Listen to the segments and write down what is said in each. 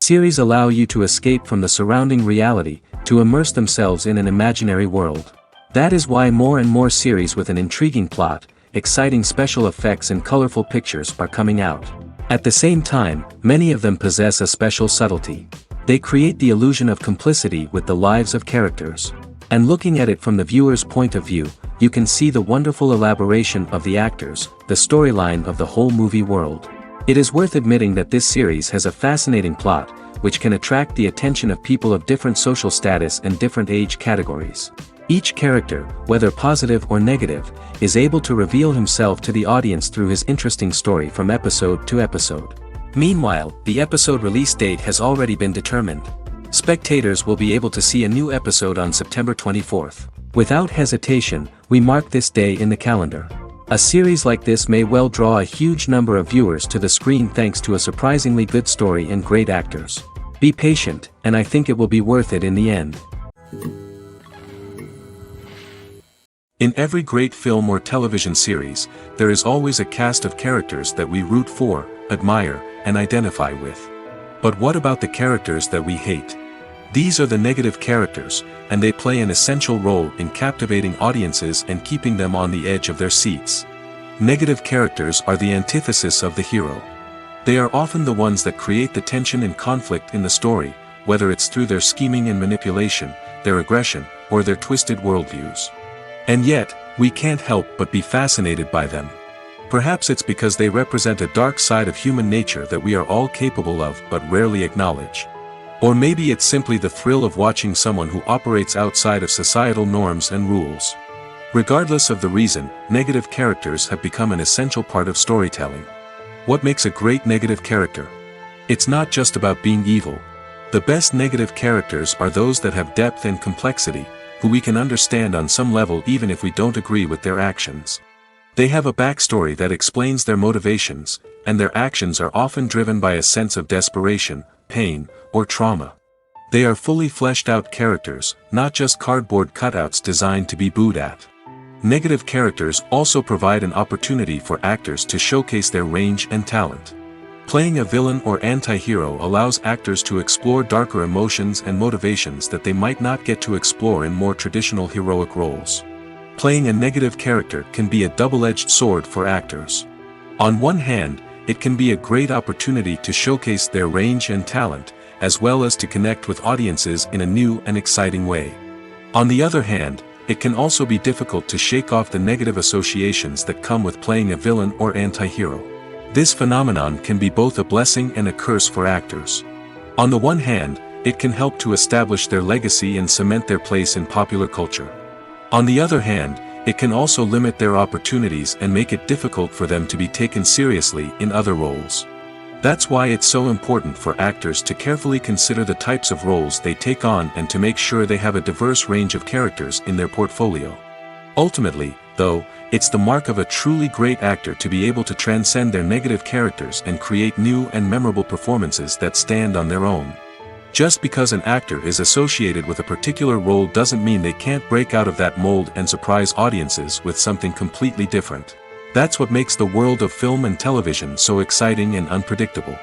Series allow you to escape from the surrounding reality, to immerse themselves in an imaginary world. That is why more and more series with an intriguing plot, exciting special effects and colorful pictures are coming out. At the same time, many of them possess a special subtlety. They create the illusion of complicity with the lives of characters. And looking at it from the viewer's point of view, you can see the wonderful elaboration of the actors, the storyline of the whole movie world. It is worth admitting that this series has a fascinating plot, which can attract the attention of people of different social status and different age categories. Each character, whether positive or negative, is able to reveal himself to the audience through his interesting story from episode to episode. Meanwhile, the episode release date has already been determined. Spectators will be able to see a new episode on September 24th. Without hesitation, we mark this day in the calendar. A series like this may well draw a huge number of viewers to the screen thanks to a surprisingly good story and great actors. Be patient, and I think it will be worth it in the end. In every great film or television series, there is always a cast of characters that we root for, admire, and identify with. But what about the characters that we hate? These are the negative characters, and they play an essential role in captivating audiences and keeping them on the edge of their seats. Negative characters are the antithesis of the hero. They are often the ones that create the tension and conflict in the story, whether it's through their scheming and manipulation, their aggression, or their twisted worldviews. And yet, we can't help but be fascinated by them. Perhaps it's because they represent a dark side of human nature that we are all capable of but rarely acknowledge. Or maybe it's simply the thrill of watching someone who operates outside of societal norms and rules. Regardless of the reason, negative characters have become an essential part of storytelling. What makes a great negative character? It's not just about being evil. The best negative characters are those that have depth and complexity, who we can understand on some level even if we don't agree with their actions. They have a backstory that explains their motivations, and their actions are often driven by a sense of desperation, pain, or trauma. They are fully fleshed out characters, not just cardboard cutouts designed to be booed at. Negative characters also provide an opportunity for actors to showcase their range and talent. Playing a villain or anti-hero allows actors to explore darker emotions and motivations that they might not get to explore in more traditional heroic roles. Playing a negative character can be a double-edged sword for actors. On one hand, it can be a great opportunity to showcase their range and talent, as well as to connect with audiences in a new and exciting way. On the other hand, it can also be difficult to shake off the negative associations that come with playing a villain or anti-hero. This phenomenon can be both a blessing and a curse for actors. On the one hand, it can help to establish their legacy and cement their place in popular culture. On the other hand, it can also limit their opportunities and make it difficult for them to be taken seriously in other roles. That's why it's so important for actors to carefully consider the types of roles they take on and to make sure they have a diverse range of characters in their portfolio. Ultimately, though, it's the mark of a truly great actor to be able to transcend their negative characters and create new and memorable performances that stand on their own. Just because an actor is associated with a particular role doesn't mean they can't break out of that mold and surprise audiences with something completely different. That's what makes the world of film and television so exciting and unpredictable.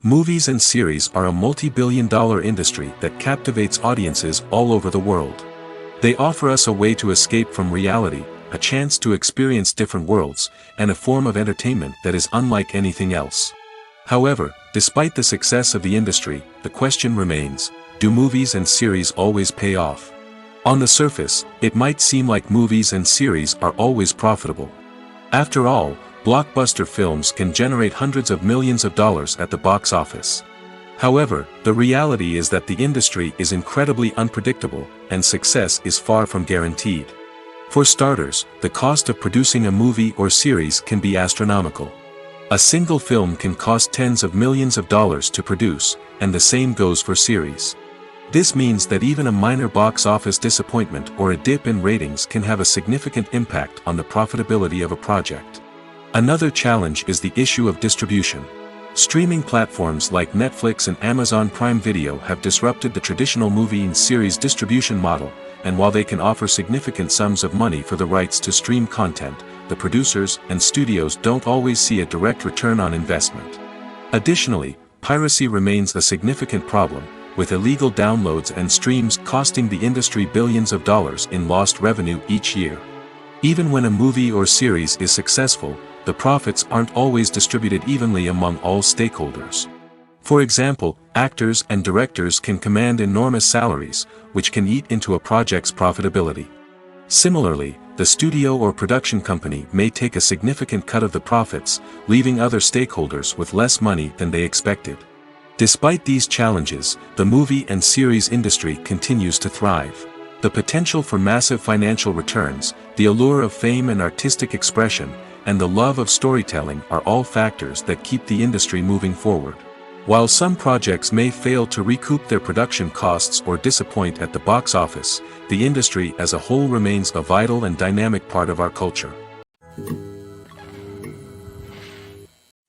Movies and series are a multi-billion-dollar industry that captivates audiences all over the world. They offer us a way to escape from reality, a chance to experience different worlds, and a form of entertainment that is unlike anything else. However, despite the success of the industry, the question remains, do movies and series always pay off? On the surface, it might seem like movies and series are always profitable. After all, blockbuster films can generate hundreds of millions of dollars at the box office. However, the reality is that the industry is incredibly unpredictable, and success is far from guaranteed. For starters, the cost of producing a movie or series can be astronomical. A single film can cost tens of millions of dollars to produce, and the same goes for series. This means that even a minor box office disappointment or a dip in ratings can have a significant impact on the profitability of a project. Another challenge is the issue of distribution. Streaming platforms like Netflix and Amazon Prime Video have disrupted the traditional movie and series distribution model, and while they can offer significant sums of money for the rights to stream content, the producers and studios don't always see a direct return on investment. Additionally, piracy remains a significant problem, with illegal downloads and streams costing the industry billions of dollars in lost revenue each year. Even when a movie or series is successful, the profits aren't always distributed evenly among all stakeholders. For example, actors and directors can command enormous salaries, which can eat into a project's profitability. Similarly, the studio or production company may take a significant cut of the profits, leaving other stakeholders with less money than they expected. Despite these challenges, the movie and series industry continues to thrive. The potential for massive financial returns, the allure of fame and artistic expression, and the love of storytelling are all factors that keep the industry moving forward. While some projects may fail to recoup their production costs or disappoint at the box office, the industry as a whole remains a vital and dynamic part of our culture.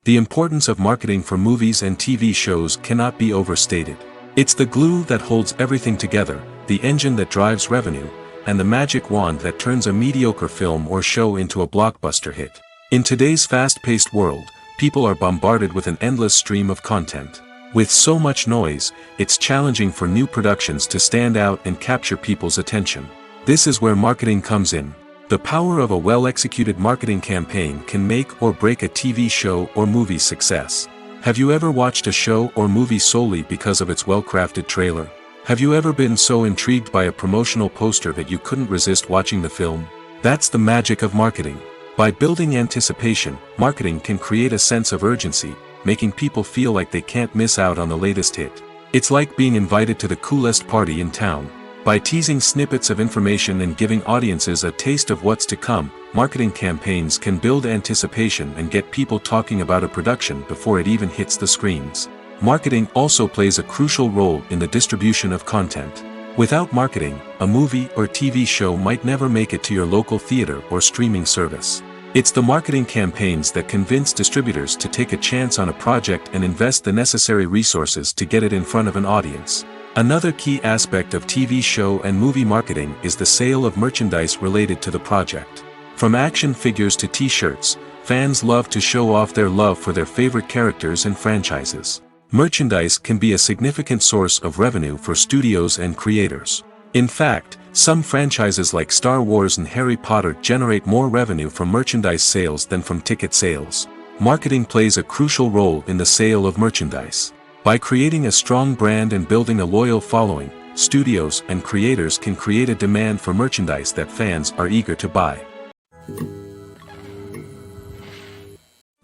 The importance of marketing for movies and TV shows cannot be overstated. It's the glue that holds everything together, the engine that drives revenue, and the magic wand that turns a mediocre film or show into a blockbuster hit. In today's fast-paced world, people are bombarded with an endless stream of content. With so much noise, it's challenging for new productions to stand out and capture people's attention. This is where marketing comes in. The power of a well-executed marketing campaign can make or break a TV show or movie's success. Have you ever watched a show or movie solely because of its well-crafted trailer? Have you ever been so intrigued by a promotional poster that you couldn't resist watching the film? That's the magic of marketing. By building anticipation, marketing can create a sense of urgency, making people feel like they can't miss out on the latest hit. It's like being invited to the coolest party in town. By teasing snippets of information and giving audiences a taste of what's to come, marketing campaigns can build anticipation and get people talking about a production before it even hits the screens. Marketing also plays a crucial role in the distribution of content. Without marketing, a movie or TV show might never make it to your local theater or streaming service. It's the marketing campaigns that convince distributors to take a chance on a project and invest the necessary resources to get it in front of an audience. Another key aspect of TV show and movie marketing is the sale of merchandise related to the project. From action figures to t-shirts, fans love to show off their love for their favorite characters and franchises. Merchandise can be a significant source of revenue for studios and creators. In fact, some franchises like Star Wars and Harry Potter generate more revenue from merchandise sales than from ticket sales. Marketing plays a crucial role in the sale of merchandise. By creating a strong brand and building a loyal following, studios and creators can create a demand for merchandise that fans are eager to buy.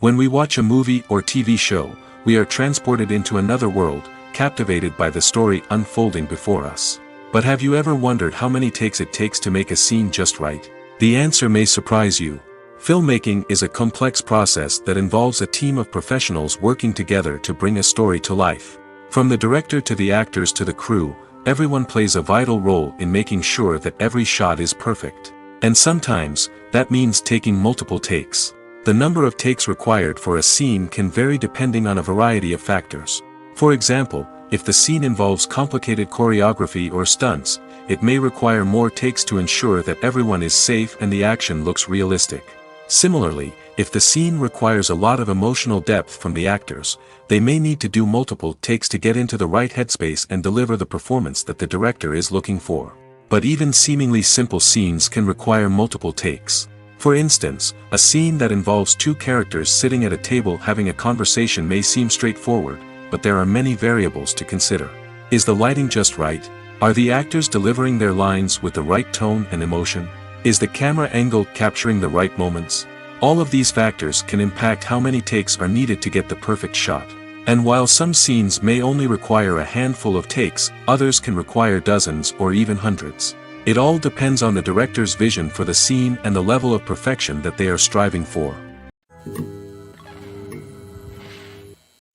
When we watch a movie or TV show, we are transported into another world, captivated by the story unfolding before us. But have you ever wondered how many takes it takes to make a scene just right? The answer may surprise you. Filmmaking is a complex process that involves a team of professionals working together to bring a story to life. From the director to the actors to the crew, everyone plays a vital role in making sure that every shot is perfect. And sometimes, that means taking multiple takes. The number of takes required for a scene can vary depending on a variety of factors. For example, if the scene involves complicated choreography or stunts, it may require more takes to ensure that everyone is safe and the action looks realistic. Similarly, if the scene requires a lot of emotional depth from the actors, they may need to do multiple takes to get into the right headspace and deliver the performance that the director is looking for. But even seemingly simple scenes can require multiple takes. For instance, a scene that involves two characters sitting at a table having a conversation may seem straightforward, but there are many variables to consider. Is the lighting just right? Are the actors delivering their lines with the right tone and emotion? Is the camera angle capturing the right moments? All of these factors can impact how many takes are needed to get the perfect shot. And while some scenes may only require a handful of takes, others can require dozens or even hundreds. It all depends on the director's vision for the scene and the level of perfection that they are striving for.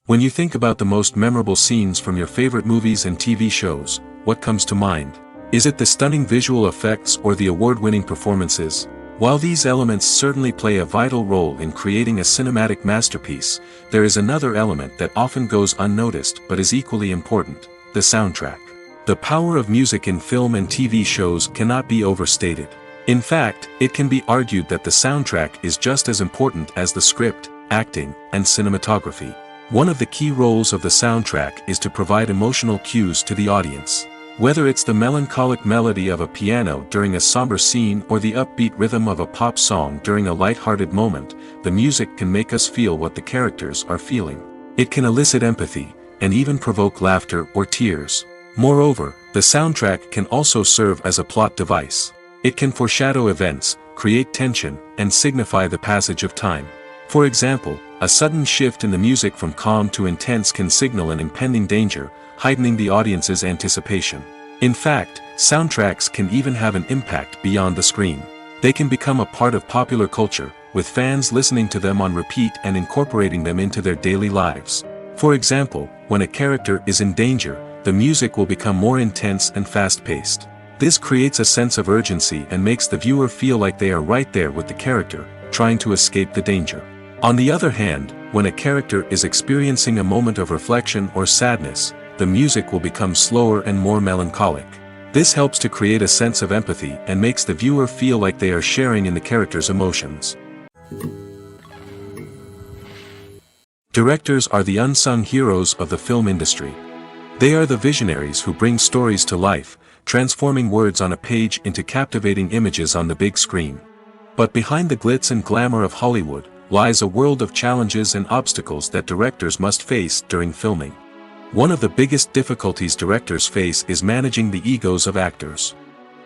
When you think about the most memorable scenes from your favorite movies and TV shows, what comes to mind? Is it the stunning visual effects or the award-winning performances? While these elements certainly play a vital role in creating a cinematic masterpiece, there is another element that often goes unnoticed but is equally important: the soundtrack. The power of music in film and TV shows cannot be overstated. In fact, it can be argued that the soundtrack is just as important as the script, acting, and cinematography. One of the key roles of the soundtrack is to provide emotional cues to the audience. Whether it's the melancholic melody of a piano during a somber scene or the upbeat rhythm of a pop song during a light-hearted moment, the music can make us feel what the characters are feeling. It can elicit empathy, and even provoke laughter or tears. Moreover, the soundtrack can also serve as a plot device. It can foreshadow events, create tension, and signify the passage of time. For example, a sudden shift in the music from calm to intense can signal an impending danger, heightening the audience's anticipation. In fact, soundtracks can even have an impact beyond the screen. They can become a part of popular culture, with fans listening to them on repeat and incorporating them into their daily lives. For example, when a character is in danger, the music will become more intense and fast-paced. This creates a sense of urgency and makes the viewer feel like they are right there with the character, trying to escape the danger. On the other hand, when a character is experiencing a moment of reflection or sadness, the music will become slower and more melancholic. This helps to create a sense of empathy and makes the viewer feel like they are sharing in the character's emotions. Directors are the unsung heroes of the film industry. They are the visionaries who bring stories to life, transforming words on a page into captivating images on the big screen. But behind the glitz and glamour of Hollywood lies a world of challenges and obstacles that directors must face during filming. One of the biggest difficulties directors face is managing the egos of actors.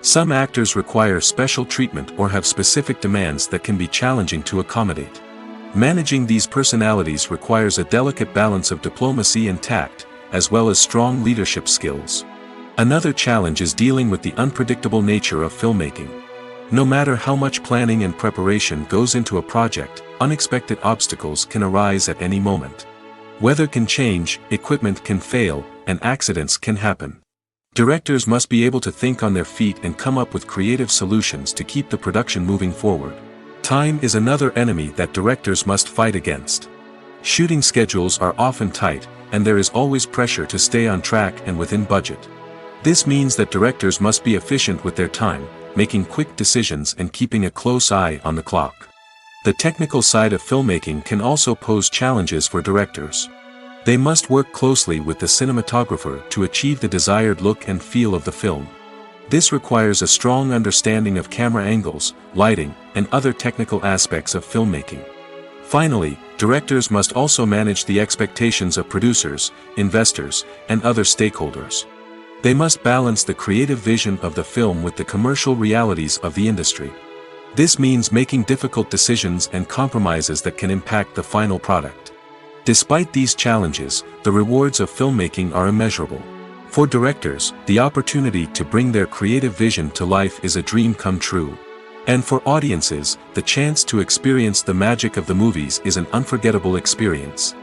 Some actors require special treatment or have specific demands that can be challenging to accommodate. Managing these personalities requires a delicate balance of diplomacy and tact, as well as strong leadership skills. Another challenge is dealing with the unpredictable nature of filmmaking. No matter how much planning and preparation goes into a project, unexpected obstacles can arise at any moment. Weather can change, equipment can fail, and accidents can happen. Directors must be able to think on their feet and come up with creative solutions to keep the production moving forward. Time is another enemy that directors must fight against. Shooting schedules are often tight, and there is always pressure to stay on track and within budget. This means that directors must be efficient with their time, making quick decisions and keeping a close eye on the clock. The technical side of filmmaking can also pose challenges for directors. They must work closely with the cinematographer to achieve the desired look and feel of the film. This requires a strong understanding of camera angles, lighting, and other technical aspects of filmmaking. Finally, directors must also manage the expectations of producers, investors, and other stakeholders. They must balance the creative vision of the film with the commercial realities of the industry. This means making difficult decisions and compromises that can impact the final product. Despite these challenges, the rewards of filmmaking are immeasurable. For directors, the opportunity to bring their creative vision to life is a dream come true. And for audiences, the chance to experience the magic of the movies is an unforgettable experience.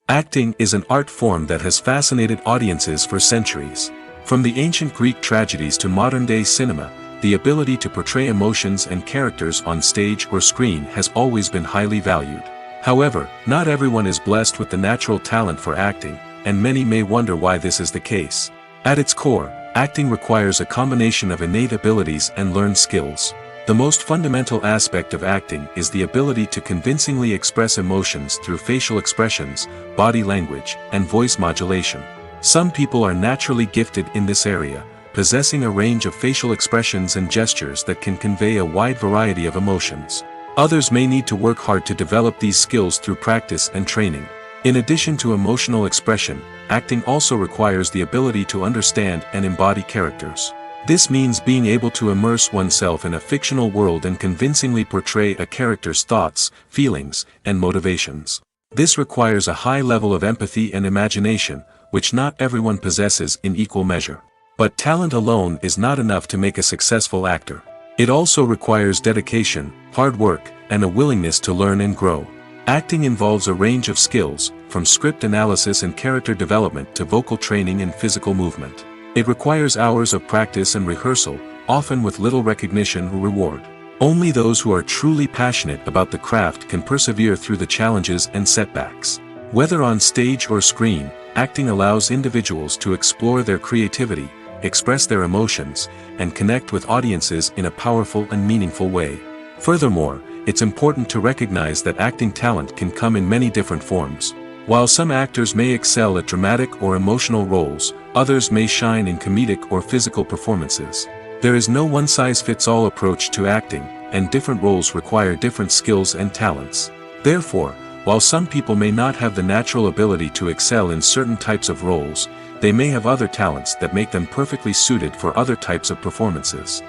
Acting is an art form that has fascinated audiences for centuries. From the ancient Greek tragedies to modern-day cinema, the ability to portray emotions and characters on stage or screen has always been highly valued. However, not everyone is blessed with the natural talent for acting, and many may wonder why this is the case. At its core, acting requires a combination of innate abilities and learned skills. The most fundamental aspect of acting is the ability to convincingly express emotions through facial expressions, body language, and voice modulation. Some people are naturally gifted in this area, possessing a range of facial expressions and gestures that can convey a wide variety of emotions. Others may need to work hard to develop these skills through practice and training. In addition to emotional expression, acting also requires the ability to understand and embody characters. This means being able to immerse oneself in a fictional world and convincingly portray a character's thoughts, feelings, and motivations. This requires a high level of empathy and imagination, which not everyone possesses in equal measure. But talent alone is not enough to make a successful actor. It also requires dedication, hard work, and a willingness to learn and grow. Acting involves a range of skills, from script analysis and character development to vocal training and physical movement. It requires hours of practice and rehearsal, often with little recognition or reward. Only those who are truly passionate about the craft can persevere through the challenges and setbacks. Whether on stage or screen, acting allows individuals to explore their creativity, express their emotions, and connect with audiences in a powerful and meaningful way. Furthermore, it's important to recognize that acting talent can come in many different forms. While some actors may excel at dramatic or emotional roles, others may shine in comedic or physical performances. There is no one-size-fits-all approach to acting, and different roles require different skills and talents. Therefore, while some people may not have the natural ability to excel in certain types of roles, they may have other talents that make them perfectly suited for other types of performances.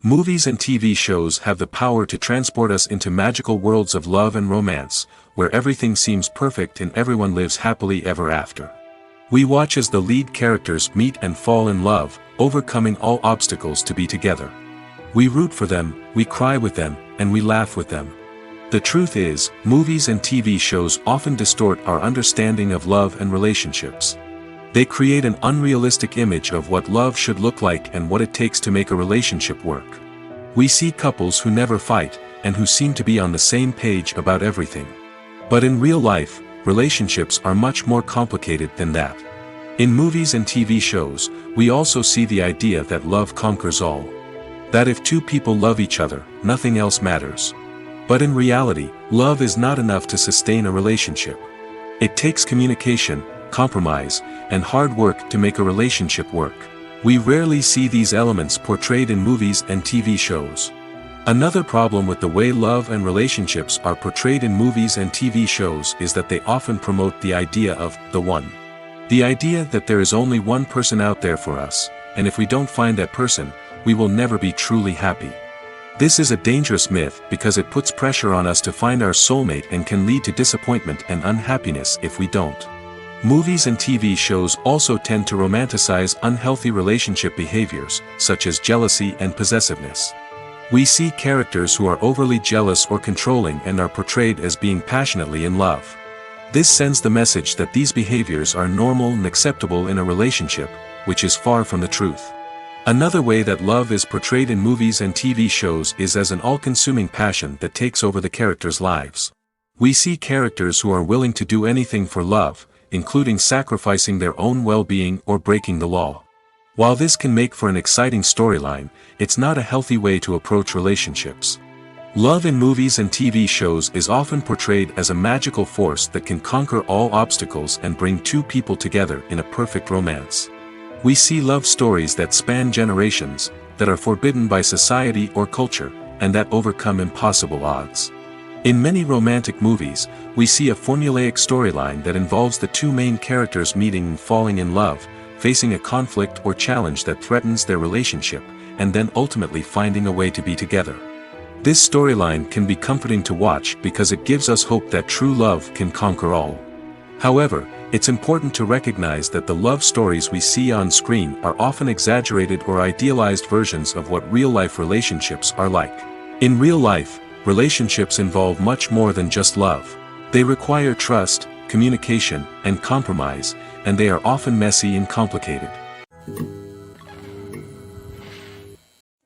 Movies and TV shows have the power to transport us into magical worlds of love and romance, where everything seems perfect and everyone lives happily ever after. We watch as the lead characters meet and fall in love, overcoming all obstacles to be together. We root for them, we cry with them, and we laugh with them. The truth is, movies and TV shows often distort our understanding of love and relationships. They create an unrealistic image of what love should look like and what it takes to make a relationship work. We see couples who never fight, and who seem to be on the same page about everything. But in real life, relationships are much more complicated than that. In movies and TV shows, we also see the idea that love conquers all. That if two people love each other, nothing else matters. But in reality, love is not enough to sustain a relationship. It takes communication, compromise, and hard work to make a relationship work. We rarely see these elements portrayed in movies and TV shows. Another problem with the way love and relationships are portrayed in movies and TV shows is that they often promote the idea of the one. The idea that there is only one person out there for us, and if we don't find that person, we will never be truly happy. This is a dangerous myth because it puts pressure on us to find our soulmate and can lead to disappointment and unhappiness if we don't. Movies and TV shows also tend to romanticize unhealthy relationship behaviors, such as jealousy and possessiveness. We see characters who are overly jealous or controlling and are portrayed as being passionately in love. This sends the message that these behaviors are normal and acceptable in a relationship, which is far from the truth. Another way that love is portrayed in movies and TV shows is as an all-consuming passion that takes over the characters' lives. We see characters who are willing to do anything for love, including sacrificing their own well-being or breaking the law. While this can make for an exciting storyline, it's not a healthy way to approach relationships. Love in movies and TV shows is often portrayed as a magical force that can conquer all obstacles and bring two people together in a perfect romance. We see love stories that span generations, that are forbidden by society or culture, and that overcome impossible odds. In many romantic movies, we see a formulaic storyline that involves the two main characters meeting and falling in love, facing a conflict or challenge that threatens their relationship, and then ultimately finding a way to be together. This storyline can be comforting to watch because it gives us hope that true love can conquer all. However, it's important to recognize that the love stories we see on screen are often exaggerated or idealized versions of what real-life relationships are like. In real life, relationships involve much more than just love. They require trust, communication, and compromise, and they are often messy and complicated.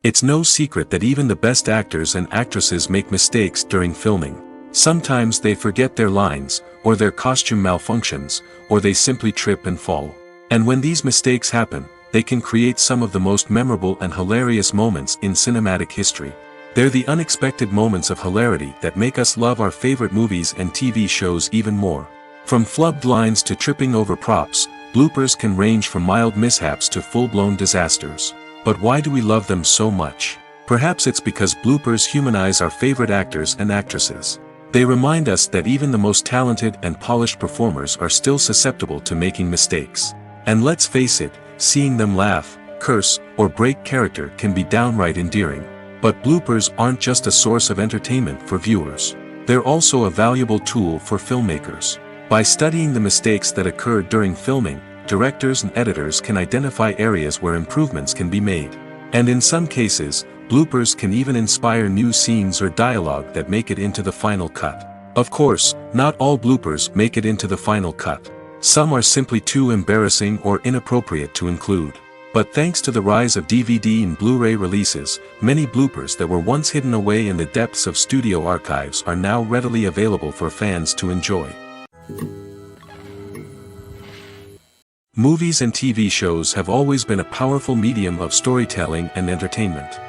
It's no secret that even the best actors and actresses make mistakes during filming. Sometimes they forget their lines, or their costume malfunctions, or they simply trip and fall. And when these mistakes happen, they can create some of the most memorable and hilarious moments in cinematic history. They're the unexpected moments of hilarity that make us love our favorite movies and TV shows even more. From flubbed lines to tripping over props, bloopers can range from mild mishaps to full-blown disasters. But why do we love them so much? Perhaps it's because bloopers humanize our favorite actors and actresses. They remind us that even the most talented and polished performers are still susceptible to making mistakes. And let's face it, seeing them laugh, curse, or break character can be downright endearing. But bloopers aren't just a source of entertainment for viewers. They're also a valuable tool for filmmakers. By studying the mistakes that occurred during filming, directors and editors can identify areas where improvements can be made. And in some cases, bloopers can even inspire new scenes or dialogue that make it into the final cut. Of course, not all bloopers make it into the final cut. Some are simply too embarrassing or inappropriate to include. But thanks to the rise of DVD and Blu-ray releases, many bloopers that were once hidden away in the depths of studio archives are now readily available for fans to enjoy. Movies and TV shows have always been a powerful medium of storytelling and entertainment.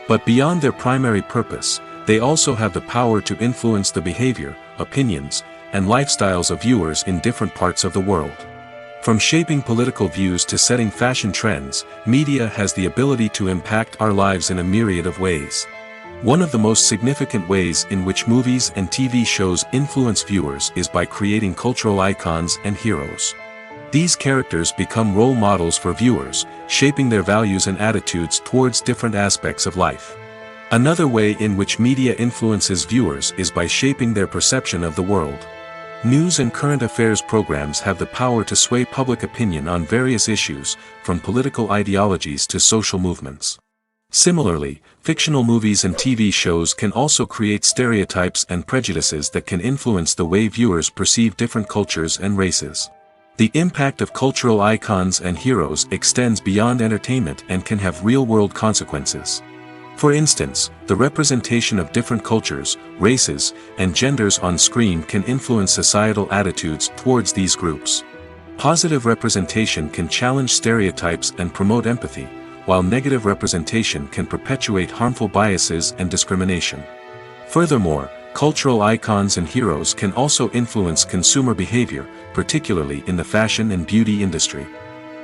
But beyond their primary purpose, they also have the power to influence the behavior, opinions, and lifestyles of viewers in different parts of the world. From shaping political views to setting fashion trends, media has the ability to impact our lives in a myriad of ways. One of the most significant ways in which movies and TV shows influence viewers is by creating cultural icons and heroes. These characters become role models for viewers, shaping their values and attitudes towards different aspects of life. Another way in which media influences viewers is by shaping their perception of the world. News and current affairs programs have the power to sway public opinion on various issues, from political ideologies to social movements. Similarly, fictional movies and TV shows can also create stereotypes and prejudices that can influence the way viewers perceive different cultures and races. The impact of cultural icons and heroes extends beyond entertainment and can have real-world consequences. For instance, the representation of different cultures, races, and genders on screen can influence societal attitudes towards these groups. Positive representation can challenge stereotypes and promote empathy, while negative representation can perpetuate harmful biases and discrimination. Furthermore, cultural icons and heroes can also influence consumer behavior, particularly in the fashion and beauty industry.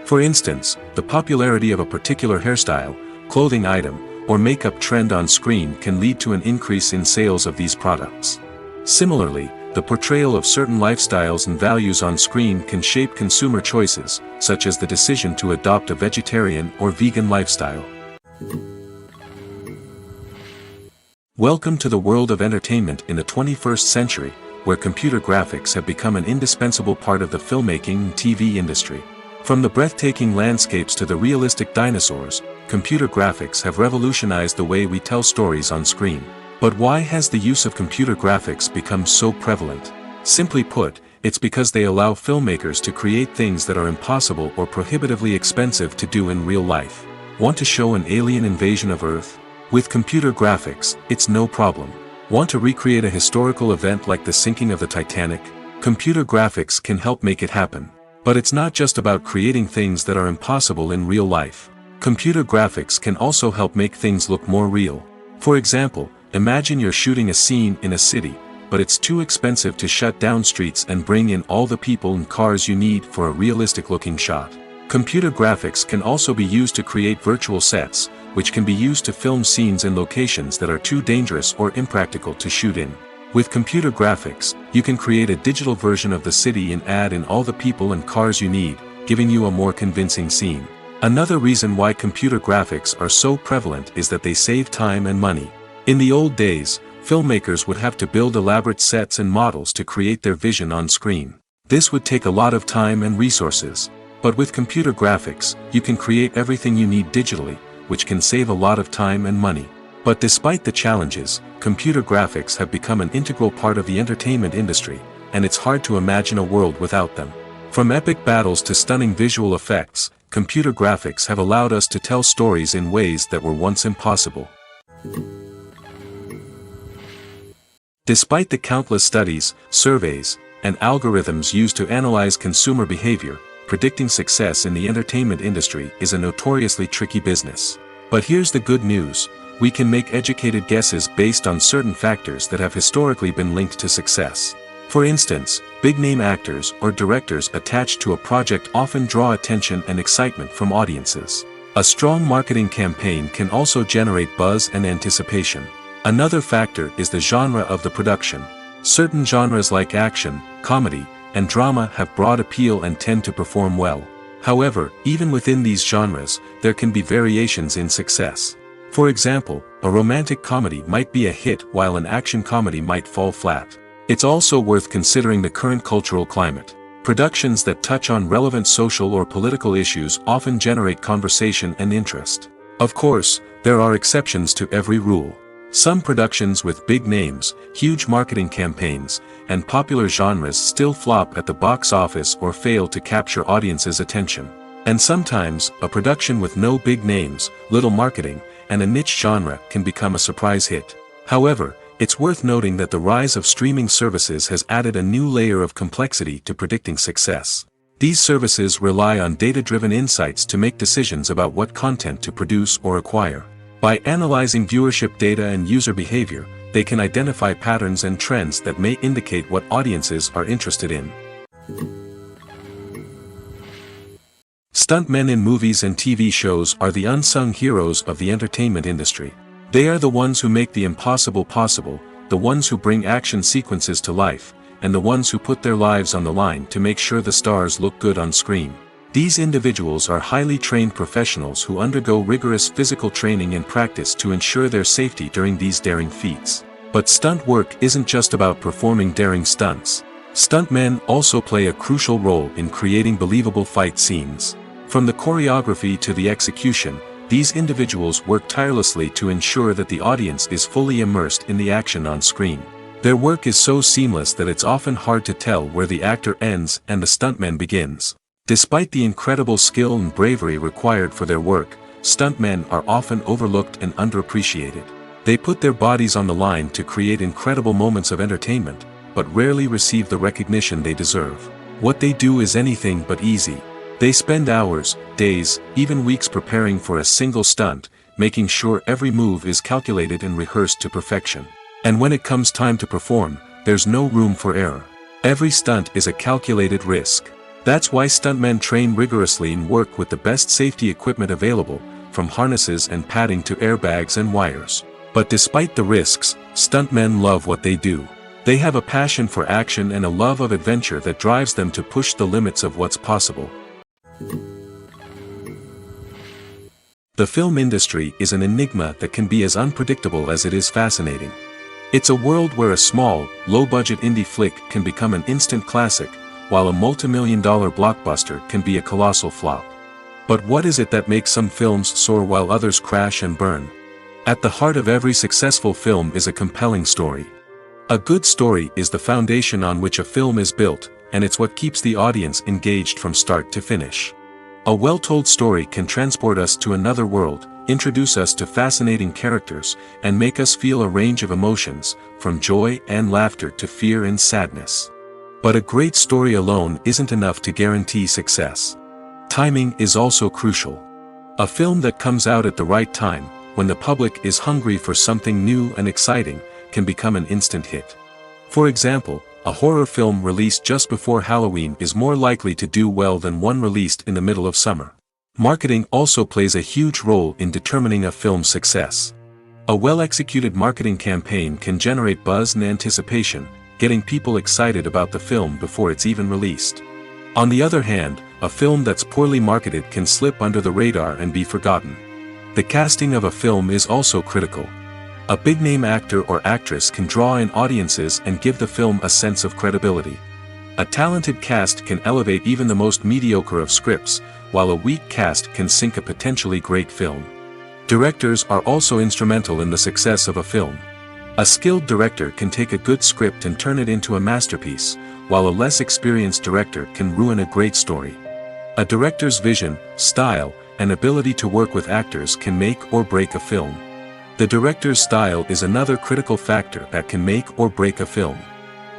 For instance, the popularity of a particular hairstyle, clothing item, or makeup trend on screen can lead to an increase in sales of these products. Similarly, the portrayal of certain lifestyles and values on screen can shape consumer choices, such as the decision to adopt a vegetarian or vegan lifestyle. Welcome to the world of entertainment in the 21st century, where computer graphics have become an indispensable part of the filmmaking and TV industry. From the breathtaking landscapes to the realistic dinosaurs, computer graphics have revolutionized the way we tell stories on screen. But why has the use of computer graphics become so prevalent? Simply put, it's because they allow filmmakers to create things that are impossible or prohibitively expensive to do in real life. Want to show an alien invasion of Earth? With computer graphics, it's no problem. Want to recreate a historical event like the sinking of the Titanic? Computer graphics can help make it happen. But it's not just about creating things that are impossible in real life. Computer graphics can also help make things look more real. For example, imagine you're shooting a scene in a city, but it's too expensive to shut down streets and bring in all the people and cars you need for a realistic-looking shot. Computer graphics can also be used to create virtual sets, which can be used to film scenes in locations that are too dangerous or impractical to shoot in. With computer graphics, you can create a digital version of the city and add in all the people and cars you need, giving you a more convincing scene. Another reason why computer graphics are so prevalent is that they save time and money. In the old days, filmmakers would have to build elaborate sets and models to create their vision on screen. This would take a lot of time and resources. But with computer graphics, you can create everything you need digitally, which can save a lot of time and money. But despite the challenges, computer graphics have become an integral part of the entertainment industry, and it's hard to imagine a world without them. From epic battles to stunning visual effects, computer graphics have allowed us to tell stories in ways that were once impossible. Despite the countless studies, surveys, and algorithms used to analyze consumer behavior, predicting success in the entertainment industry is a notoriously tricky business. But here's the good news. We can make educated guesses based on certain factors that have historically been linked to success. For instance, big-name actors or directors attached to a project often draw attention and excitement from audiences. A strong marketing campaign can also generate buzz and anticipation. Another factor is the genre of the production. Certain genres like action, comedy, and drama have broad appeal and tend to perform well. However, even within these genres, there can be variations in success. For example, a romantic comedy might be a hit while an action comedy might fall flat. It's also worth considering the current cultural climate. Productions that touch on relevant social or political issues often generate conversation and interest. Of course, there are exceptions to every rule. Some productions with big names, huge marketing campaigns, and popular genres still flop at the box office or fail to capture audiences' attention. And sometimes, a production with no big names, little marketing, and a niche genre can become a surprise hit. However, it's worth noting that the rise of streaming services has added a new layer of complexity to predicting success. These services rely on data-driven insights to make decisions about what content to produce or acquire. By analyzing viewership data and user behavior, they can identify patterns and trends that may indicate what audiences are interested in. Stuntmen in movies and TV shows are the unsung heroes of the entertainment industry. They are the ones who make the impossible possible, the ones who bring action sequences to life, and the ones who put their lives on the line to make sure the stars look good on screen. These individuals are highly trained professionals who undergo rigorous physical training and practice to ensure their safety during these daring feats. But stunt work isn't just about performing daring stunts. Stuntmen also play a crucial role in creating believable fight scenes. From the choreography to the execution, these individuals work tirelessly to ensure that the audience is fully immersed in the action on screen. Their work is so seamless that it's often hard to tell where the actor ends and the stuntman begins. Despite the incredible skill and bravery required for their work, stuntmen are often overlooked and underappreciated. They put their bodies on the line to create incredible moments of entertainment, but rarely receive the recognition they deserve. What they do is anything but easy. They spend hours, days, even weeks preparing for a single stunt, making sure every move is calculated and rehearsed to perfection. And when it comes time to perform, there's no room for error. Every stunt is a calculated risk. That's why stuntmen train rigorously and work with the best safety equipment available, from harnesses and padding to airbags and wires. But despite the risks, stuntmen love what they do. They have a passion for action and a love of adventure that drives them to push the limits of what's possible. The film industry is an enigma that can be as unpredictable as it is fascinating. It's a world where a small, low-budget indie flick can become an instant classic, while a multi-million-dollar blockbuster can be a colossal flop. But what is it that makes some films soar while others crash and burn? At the heart of every successful film is a compelling story. A good story is the foundation on which a film is built, and it's what keeps the audience engaged from start to finish. A well-told story can transport us to another world, introduce us to fascinating characters, and make us feel a range of emotions, from joy and laughter to fear and sadness. But a great story alone isn't enough to guarantee success. Timing is also crucial. A film that comes out at the right time, when the public is hungry for something new and exciting, can become an instant hit. For example, a horror film released just before Halloween is more likely to do well than one released in the middle of summer. Marketing also plays a huge role in determining a film's success. A well-executed marketing campaign can generate buzz and anticipation, getting people excited about the film before it's even released. On the other hand, a film that's poorly marketed can slip under the radar and be forgotten. The casting of a film is also critical. A big-name actor or actress can draw in audiences and give the film a sense of credibility. A talented cast can elevate even the most mediocre of scripts, while a weak cast can sink a potentially great film. Directors are also instrumental in the success of a film. A skilled director can take a good script and turn it into a masterpiece, while a less experienced director can ruin a great story. A director's vision, style, and ability to work with actors can make or break a film. The director's style is another critical factor that can make or break a film.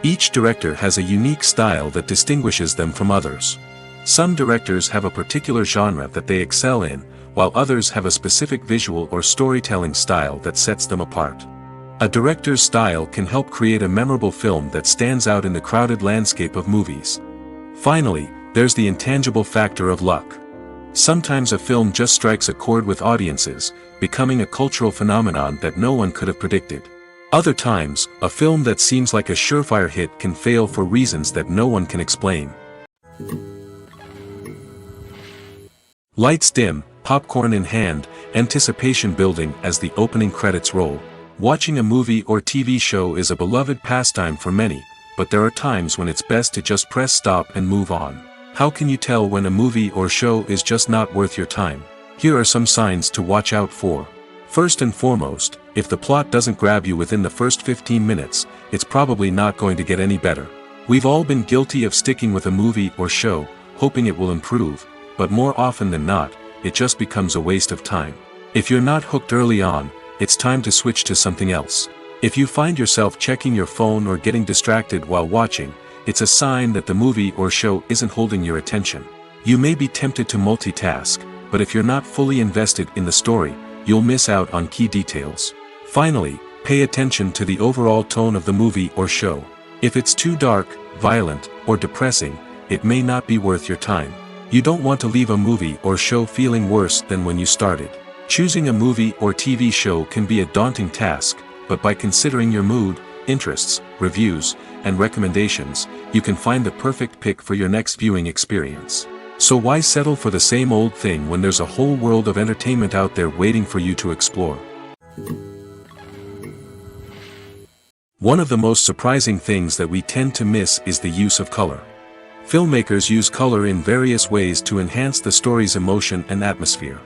Each director has a unique style that distinguishes them from others. Some directors have a particular genre that they excel in, while others have a specific visual or storytelling style that sets them apart. A director's style can help create a memorable film that stands out in the crowded landscape of movies. Finally, there's the intangible factor of luck. Sometimes a film just strikes a chord with audiences, becoming a cultural phenomenon that no one could have predicted. Other times, a film that seems like a surefire hit can fail for reasons that no one can explain. Lights dim, popcorn in hand, anticipation building as the opening credits roll. Watching a movie or TV show is a beloved pastime for many, but there are times when it's best to just press stop and move on. How can you tell when a movie or show is just not worth your time? Here are some signs to watch out for. First and foremost, if the plot doesn't grab you within the first 15 minutes, it's probably not going to get any better. We've all been guilty of sticking with a movie or show, hoping it will improve, but more often than not, it just becomes a waste of time. If you're not hooked early on, it's time to switch to something else. If you find yourself checking your phone or getting distracted while watching, it's a sign that the movie or show isn't holding your attention. You may be tempted to multitask, but if you're not fully invested in the story, you'll miss out on key details. Finally, pay attention to the overall tone of the movie or show. If it's too dark, violent, or depressing, it may not be worth your time. You don't want to leave a movie or show feeling worse than when you started. Choosing a movie or TV show can be a daunting task, but by considering your mood, interests, reviews, and recommendations, you can find the perfect pick for your next viewing experience. So why settle for the same old thing when there's a whole world of entertainment out there waiting for you to explore? One of the most surprising things that we tend to miss is the use of color. Filmmakers use color in various ways to enhance the story's emotion and atmosphere.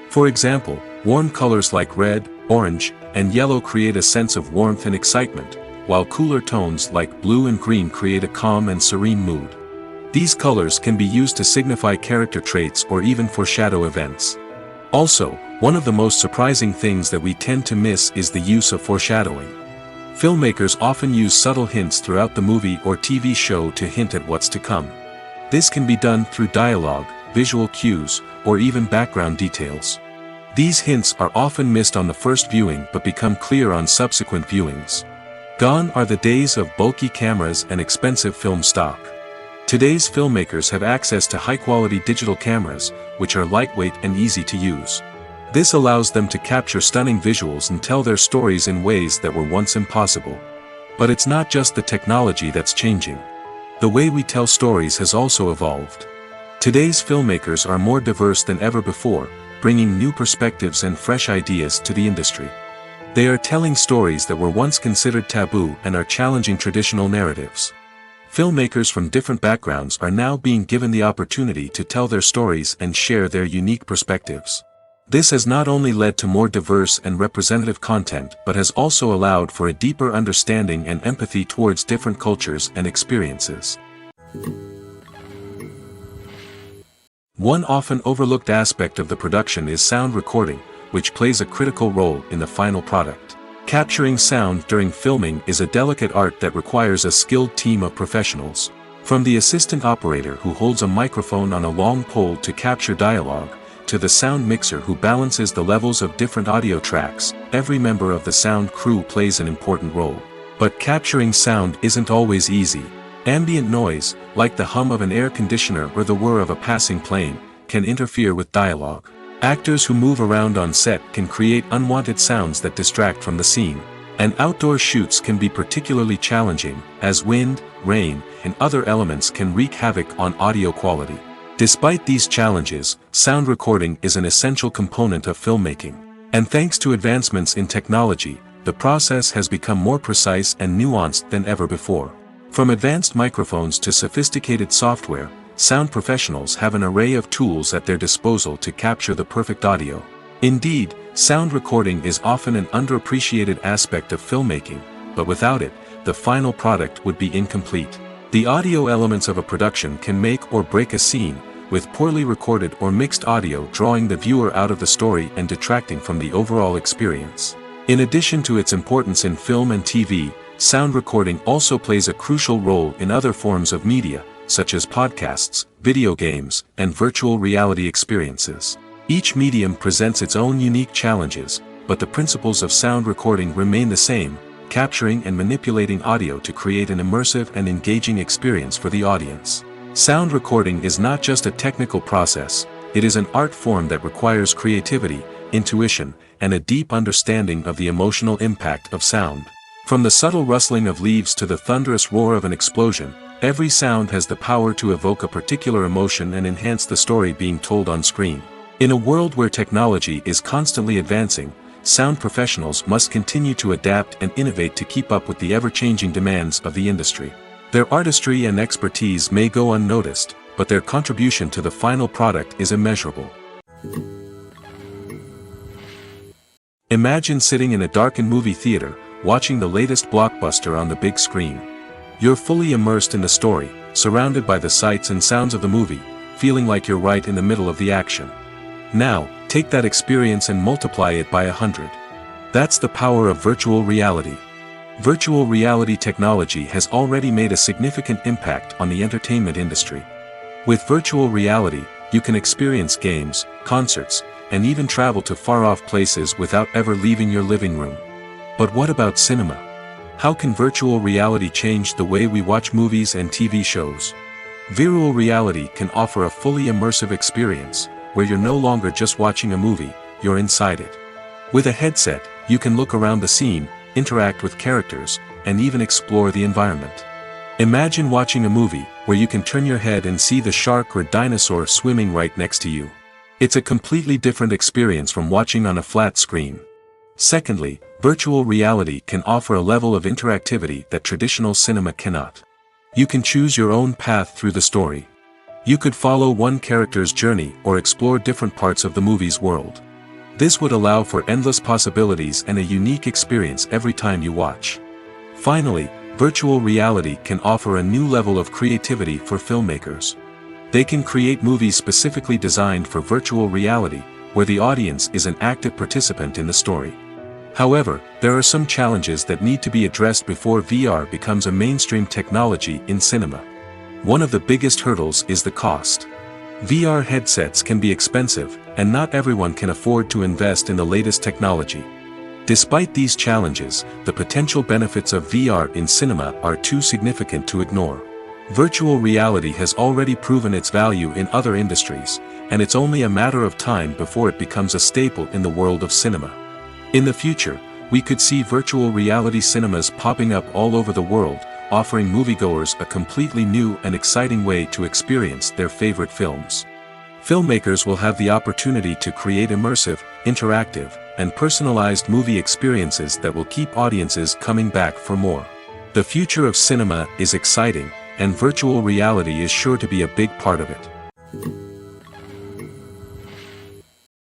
For example, warm colors like red, orange, and yellow create a sense of warmth and excitement, while cooler tones like blue and green create a calm and serene mood. These colors can be used to signify character traits or even foreshadow events. Also, one of the most surprising things that we tend to miss is the use of foreshadowing. Filmmakers often use subtle hints throughout the movie or TV show to hint at what's to come. This can be done through dialogue, visual cues, or even background details. These hints are often missed on the first viewing but become clear on subsequent viewings. Gone are the days of bulky cameras and expensive film stock. Today's filmmakers have access to high-quality digital cameras, which are lightweight and easy to use. This allows them to capture stunning visuals and tell their stories in ways that were once impossible. But it's not just the technology that's changing. The way we tell stories has also evolved. Today's filmmakers are more diverse than ever before, bringing new perspectives and fresh ideas to the industry. They are telling stories that were once considered taboo and are challenging traditional narratives. Filmmakers from different backgrounds are now being given the opportunity to tell their stories and share their unique perspectives. This has not only led to more diverse and representative content but has also allowed for a deeper understanding and empathy towards different cultures and experiences. One often overlooked aspect of the production is sound recording, which plays a critical role in the final product. Capturing sound during filming is a delicate art that requires a skilled team of professionals. From the assistant operator who holds a microphone on a long pole to capture dialogue, to the sound mixer who balances the levels of different audio tracks, every member of the sound crew plays an important role. But capturing sound isn't always easy. Ambient noise, like the hum of an air conditioner or the whir of a passing plane, can interfere with dialogue. Actors who move around on set can create unwanted sounds that distract from the scene. And outdoor shoots can be particularly challenging, as wind, rain, and other elements can wreak havoc on audio quality. Despite these challenges, sound recording is an essential component of filmmaking. And thanks to advancements in technology, the process has become more precise and nuanced than ever before. From advanced microphones to sophisticated software, sound professionals have an array of tools at their disposal to capture the perfect audio. Indeed, sound recording is often an underappreciated aspect of filmmaking, but without it, the final product would be incomplete. The audio elements of a production can make or break a scene, with poorly recorded or mixed audio drawing the viewer out of the story and detracting from the overall experience. In addition to its importance in film and TV, sound recording also plays a crucial role in other forms of media, such as podcasts, video games, and virtual reality experiences. Each medium presents its own unique challenges, but the principles of sound recording remain the same, capturing and manipulating audio to create an immersive and engaging experience for the audience. Sound recording is not just a technical process, it is an art form that requires creativity, intuition, and a deep understanding of the emotional impact of sound. From the subtle rustling of leaves to the thunderous roar of an explosion, every sound has the power to evoke a particular emotion and enhance the story being told on screen. In a world where technology is constantly advancing, sound professionals must continue to adapt and innovate to keep up with the ever-changing demands of the industry. Their artistry and expertise may go unnoticed, but their contribution to the final product is immeasurable. Imagine sitting in a darkened movie theater, watching the latest blockbuster on the big screen. You're fully immersed in the story, surrounded by the sights and sounds of the movie, feeling like you're right in the middle of the action. Now, take that experience and multiply it by 100. That's the power of virtual reality. Virtual reality technology has already made a significant impact on the entertainment industry. With virtual reality, you can experience games, concerts, and even travel to far-off places without ever leaving your living room. But what about cinema? How can virtual reality change the way we watch movies and TV shows? Virtual reality can offer a fully immersive experience, where you're no longer just watching a movie, you're inside it. With a headset, you can look around the scene, interact with characters, and even explore the environment. Imagine watching a movie, where you can turn your head and see the shark or dinosaur swimming right next to you. It's a completely different experience from watching on a flat screen. Secondly, virtual reality can offer a level of interactivity that traditional cinema cannot. You can choose your own path through the story. You could follow one character's journey or explore different parts of the movie's world. This would allow for endless possibilities and a unique experience every time you watch. Finally, virtual reality can offer a new level of creativity for filmmakers. They can create movies specifically designed for virtual reality, where the audience is an active participant in the story. However, there are some challenges that need to be addressed before VR becomes a mainstream technology in cinema. One of the biggest hurdles is the cost. VR headsets can be expensive, and not everyone can afford to invest in the latest technology. Despite these challenges, the potential benefits of VR in cinema are too significant to ignore. Virtual reality has already proven its value in other industries, and it's only a matter of time before it becomes a staple in the world of cinema. In the future, we could see virtual reality cinemas popping up all over the world, offering moviegoers a completely new and exciting way to experience their favorite films. Filmmakers will have the opportunity to create immersive, interactive, and personalized movie experiences that will keep audiences coming back for more. The future of cinema is exciting, and virtual reality is sure to be a big part of it.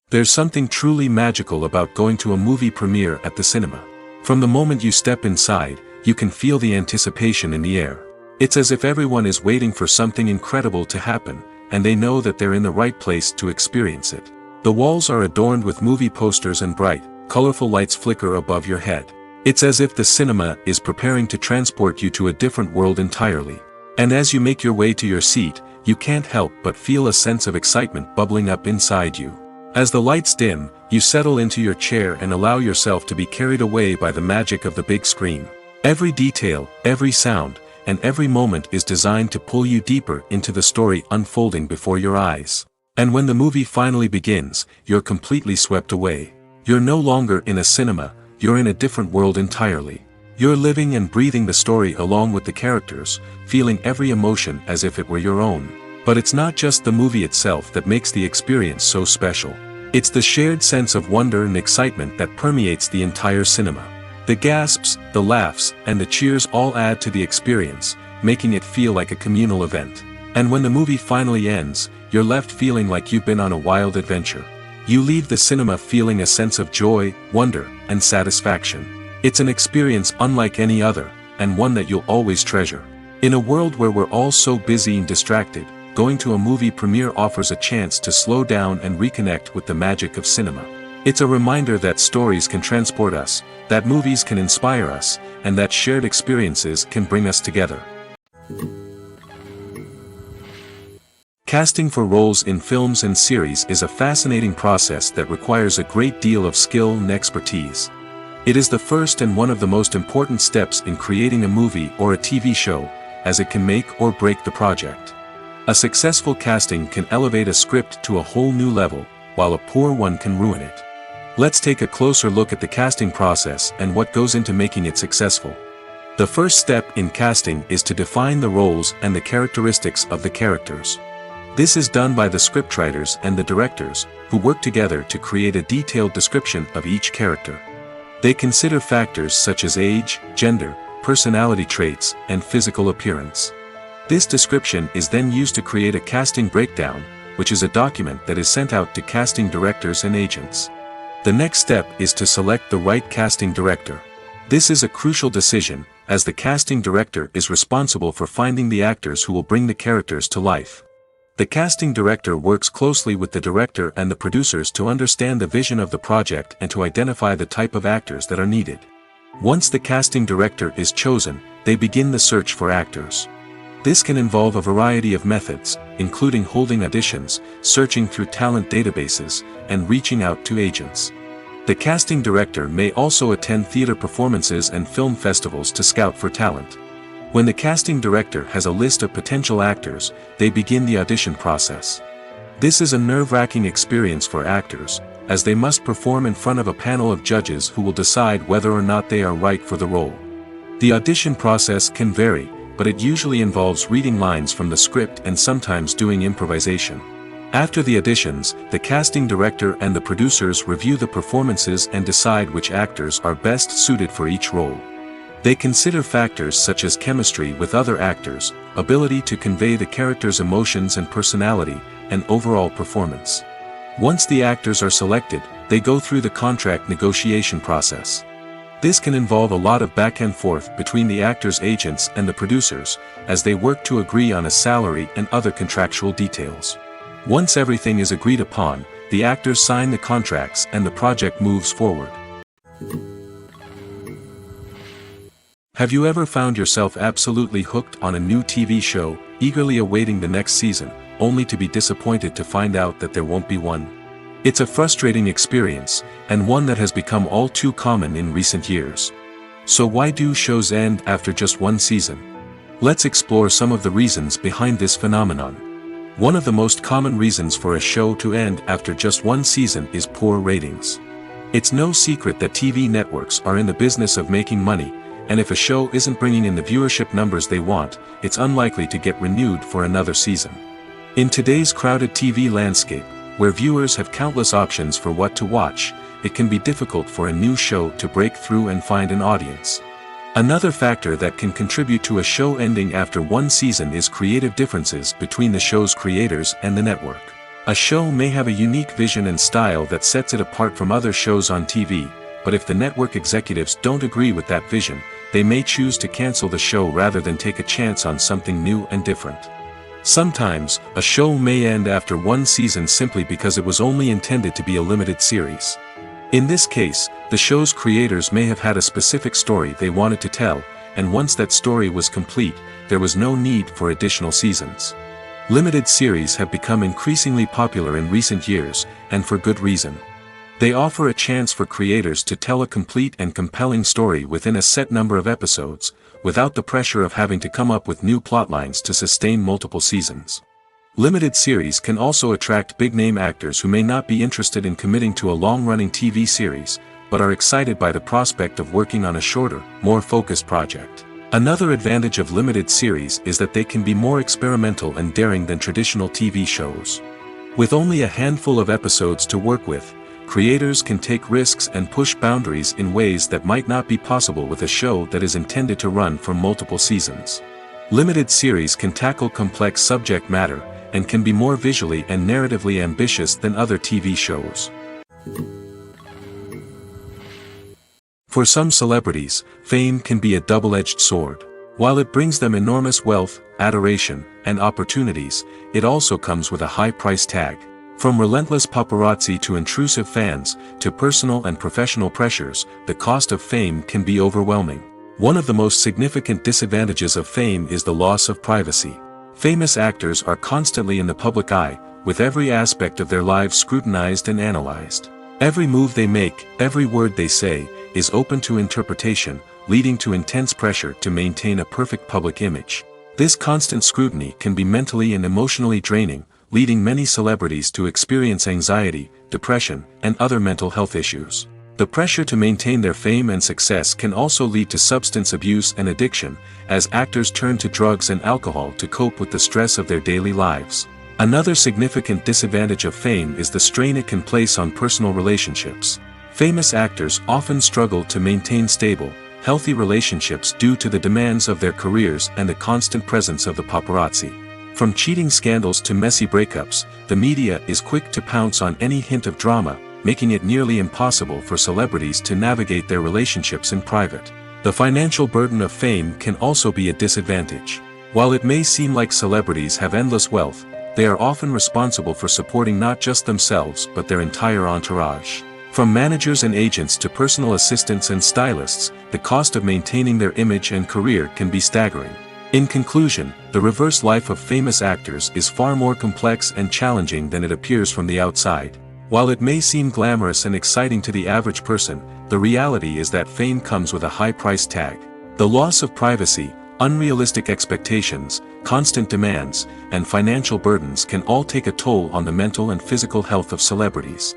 There's something truly magical about going to a movie premiere at the cinema. From the moment you step inside, you can feel the anticipation in the air. It's as if everyone is waiting for something incredible to happen, and they know that they're in the right place to experience it. The walls are adorned with movie posters and bright, colorful lights flicker above your head. It's as if the cinema is preparing to transport you to a different world entirely. And as you make your way to your seat, you can't help but feel a sense of excitement bubbling up inside you. As the lights dim, you settle into your chair and allow yourself to be carried away by the magic of the big screen. Every detail, every sound, and every moment is designed to pull you deeper into the story unfolding before your eyes. And when the movie finally begins, you're completely swept away. You're no longer in a cinema, you're in a different world entirely. You're living and breathing the story along with the characters, feeling every emotion as if it were your own. But it's not just the movie itself that makes the experience so special. It's the shared sense of wonder and excitement that permeates the entire cinema. The gasps, the laughs, and the cheers all add to the experience, making it feel like a communal event. And when the movie finally ends, you're left feeling like you've been on a wild adventure. You leave the cinema feeling a sense of joy, wonder, and satisfaction. It's an experience unlike any other, and one that you'll always treasure. In a world where we're all so busy and distracted, going to a movie premiere offers a chance to slow down and reconnect with the magic of cinema. It's a reminder that stories can transport us, that movies can inspire us, and that shared experiences can bring us together. Casting for roles in films and series is a fascinating process that requires a great deal of skill and expertise. It is the first and one of the most important steps in creating a movie or a TV show, as it can make or break the project. A successful casting can elevate a script to a whole new level, while a poor one can ruin it. Let's take a closer look at the casting process and what goes into making it successful. The first step in casting is to define the roles and the characteristics of the characters. This is done by the scriptwriters and the directors, who work together to create a detailed description of each character. They consider factors such as age, gender, personality traits, and physical appearance. This description is then used to create a casting breakdown, which is a document that is sent out to casting directors and agents. The next step is to select the right casting director. This is a crucial decision, as the casting director is responsible for finding the actors who will bring the characters to life. The casting director works closely with the director and the producers to understand the vision of the project and to identify the type of actors that are needed. Once the casting director is chosen, they begin the search for actors. This can involve a variety of methods, including holding auditions, searching through talent databases, and reaching out to agents. The casting director may also attend theater performances and film festivals to scout for talent. When the casting director has a list of potential actors, they begin the audition process. This is a nerve-wracking experience for actors, as they must perform in front of a panel of judges who will decide whether or not they are right for the role. The audition process can vary, but it usually involves reading lines from the script and sometimes doing improvisation. After the auditions, the casting director and the producers review the performances and decide which actors are best suited for each role. They consider factors such as chemistry with other actors, ability to convey the character's emotions and personality, and overall performance. Once the actors are selected, they go through the contract negotiation process. This can involve a lot of back and forth between the actors' agents and the producers, as they work to agree on a salary and other contractual details. Once everything is agreed upon, the actors sign the contracts and the project moves forward. Have you ever found yourself absolutely hooked on a new TV show, eagerly awaiting the next season, only to be disappointed to find out that there won't be one? It's a frustrating experience, and one that has become all too common in recent years. So why do shows end after just one season? Let's explore some of the reasons behind this phenomenon. One of the most common reasons for a show to end after just one season is poor ratings. It's no secret that TV networks are in the business of making money, and if a show isn't bringing in the viewership numbers they want, it's unlikely to get renewed for another season. In today's crowded TV landscape, where viewers have countless options for what to watch, it can be difficult for a new show to break through and find an audience. Another factor that can contribute to a show ending after one season is creative differences between the show's creators and the network. A show may have a unique vision and style that sets it apart from other shows on TV, but if the network executives don't agree with that vision, they may choose to cancel the show rather than take a chance on something new and different. Sometimes, a show may end after one season simply because it was only intended to be a limited series. In this case, the show's creators may have had a specific story they wanted to tell, and once that story was complete, there was no need for additional seasons. Limited series have become increasingly popular in recent years, and for good reason. They offer a chance for creators to tell a complete and compelling story within a set number of episodes, without the pressure of having to come up with new plotlines to sustain multiple seasons. Limited series can also attract big-name actors who may not be interested in committing to a long-running TV series, but are excited by the prospect of working on a shorter, more focused project. Another advantage of limited series is that they can be more experimental and daring than traditional TV shows. With only a handful of episodes to work with, creators can take risks and push boundaries in ways that might not be possible with a show that is intended to run for multiple seasons. Limited series can tackle complex subject matter, and can be more visually and narratively ambitious than other TV shows. For some celebrities, fame can be a double-edged sword. While it brings them enormous wealth, adoration, and opportunities, it also comes with a high price tag. From relentless paparazzi to intrusive fans, to personal and professional pressures, the cost of fame can be overwhelming. One of the most significant disadvantages of fame is the loss of privacy. Famous actors are constantly in the public eye, with every aspect of their lives scrutinized and analyzed. Every move they make, every word they say, is open to interpretation, leading to intense pressure to maintain a perfect public image. This constant scrutiny can be mentally and emotionally draining, leading many celebrities to experience anxiety, depression, and other mental health issues. The pressure to maintain their fame and success can also lead to substance abuse and addiction, as actors turn to drugs and alcohol to cope with the stress of their daily lives. Another significant disadvantage of fame is the strain it can place on personal relationships. Famous actors often struggle to maintain stable, healthy relationships due to the demands of their careers and the constant presence of the paparazzi. From cheating scandals to messy breakups, the media is quick to pounce on any hint of drama, making it nearly impossible for celebrities to navigate their relationships in private. The financial burden of fame can also be a disadvantage. While it may seem like celebrities have endless wealth, they are often responsible for supporting not just themselves but their entire entourage. From managers and agents to personal assistants and stylists, the cost of maintaining their image and career can be staggering. In conclusion, the reverse life of famous actors is far more complex and challenging than it appears from the outside. While it may seem glamorous and exciting to the average person, the reality is that fame comes with a high price tag. The loss of privacy, unrealistic expectations, constant demands, and financial burdens can all take a toll on the mental and physical health of celebrities.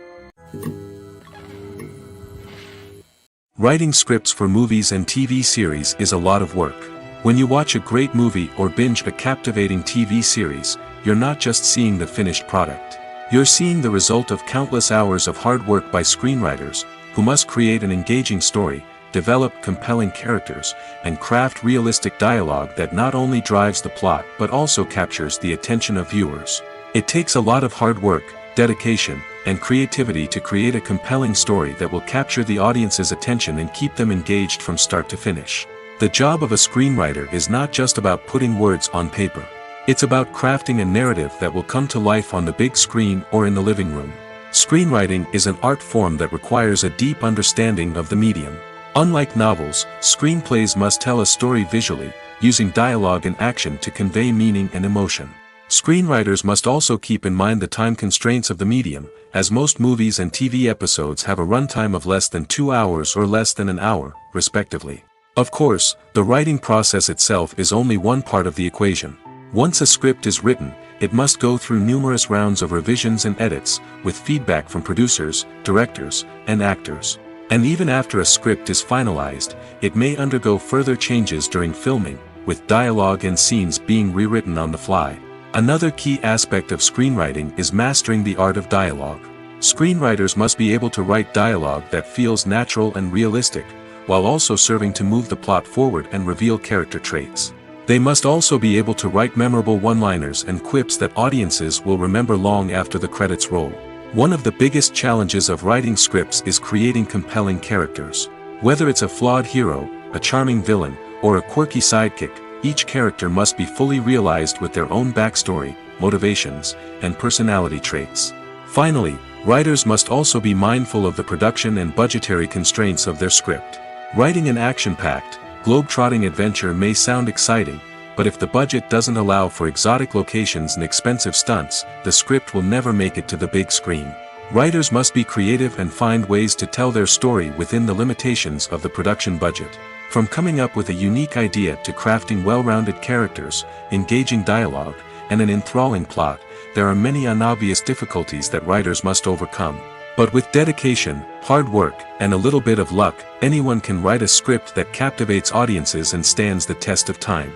Writing scripts for movies and TV series is a lot of work. When you watch a great movie or binge a captivating TV series, you're not just seeing the finished product. You're seeing the result of countless hours of hard work by screenwriters, who must create an engaging story, develop compelling characters, and craft realistic dialogue that not only drives the plot but also captures the attention of viewers. It takes a lot of hard work, dedication, and creativity to create a compelling story that will capture the audience's attention and keep them engaged from start to finish. The job of a screenwriter is not just about putting words on paper. It's about crafting a narrative that will come to life on the big screen or in the living room. Screenwriting is an art form that requires a deep understanding of the medium. Unlike novels, screenplays must tell a story visually, using dialogue and action to convey meaning and emotion. Screenwriters must also keep in mind the time constraints of the medium, as most movies and TV episodes have a runtime of less than 2 hours or less than an hour, respectively. Of course, the writing process itself is only one part of the equation. Once a script is written, it must go through numerous rounds of revisions and edits, with feedback from producers, directors, and actors. And even after a script is finalized, it may undergo further changes during filming, with dialogue and scenes being rewritten on the fly. Another key aspect of screenwriting is mastering the art of dialogue. Screenwriters must be able to write dialogue that feels natural and realistic, while also serving to move the plot forward and reveal character traits. They must also be able to write memorable one-liners and quips that audiences will remember long after the credits roll. One of the biggest challenges of writing scripts is creating compelling characters. Whether it's a flawed hero, a charming villain, or a quirky sidekick, each character must be fully realized with their own backstory, motivations, and personality traits. Finally, writers must also be mindful of the production and budgetary constraints of their script. Writing an action-packed, globe-trotting adventure may sound exciting, but if the budget doesn't allow for exotic locations and expensive stunts, the script will never make it to the big screen. Writers must be creative and find ways to tell their story within the limitations of the production budget. From coming up with a unique idea to crafting well-rounded characters, engaging dialogue, and an enthralling plot, there are many unobvious difficulties that writers must overcome. But with dedication, hard work, and a little bit of luck, anyone can write a script that captivates audiences and stands the test of time.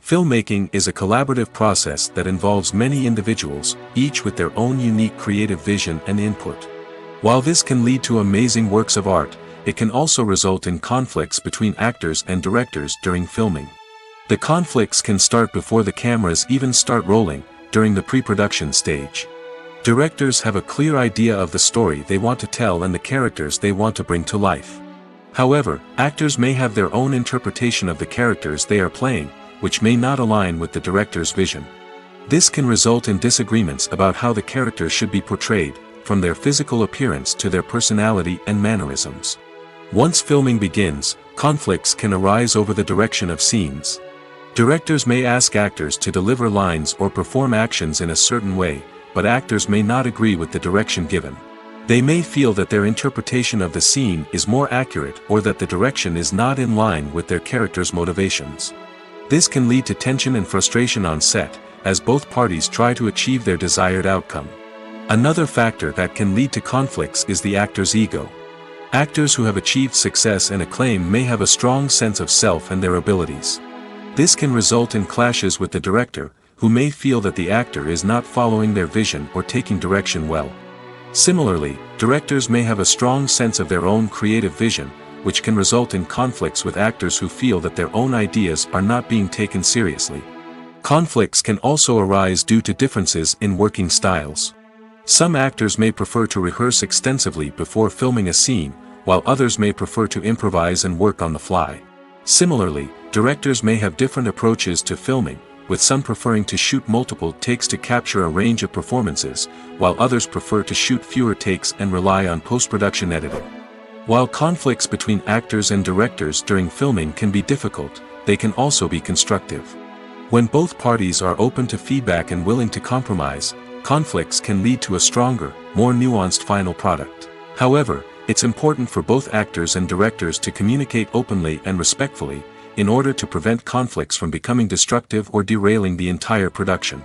Filmmaking is a collaborative process that involves many individuals, each with their own unique creative vision and input. While this can lead to amazing works of art, it can also result in conflicts between actors and directors during filming. The conflicts can start before the cameras even start rolling, during the pre-production stage. Directors have a clear idea of the story they want to tell and the characters they want to bring to life. However, actors may have their own interpretation of the characters they are playing, which may not align with the director's vision. This can result in disagreements about how the characters should be portrayed, from their physical appearance to their personality and mannerisms. Once filming begins, Conflicts can arise over the direction of scenes. Directors may ask actors to deliver lines or perform actions in a certain way, but actors may not agree with the direction given. They may feel that their interpretation of the scene is more accurate or that the direction is not in line with their character's motivations. This can lead to tension and frustration on set, as both parties try to achieve their desired outcome. Another factor that can lead to conflicts is the actor's ego. Actors who have achieved success and acclaim may have a strong sense of self and their abilities. This can result in clashes with the director, who may feel that the actor is not following their vision or taking direction well. Similarly, directors may have a strong sense of their own creative vision, which can result in conflicts with actors who feel that their own ideas are not being taken seriously. Conflicts can also arise due to differences in working styles. Some actors may prefer to rehearse extensively before filming a scene, while others may prefer to improvise and work on the fly. Similarly, directors may have different approaches to filming, with some preferring to shoot multiple takes to capture a range of performances, while others prefer to shoot fewer takes and rely on post-production editing. While conflicts between actors and directors during filming can be difficult, they can also be constructive. When both parties are open to feedback and willing to compromise, conflicts can lead to a stronger, more nuanced final product. However, it's important for both actors and directors to communicate openly and respectfully, in order to prevent conflicts from becoming destructive or derailing the entire production.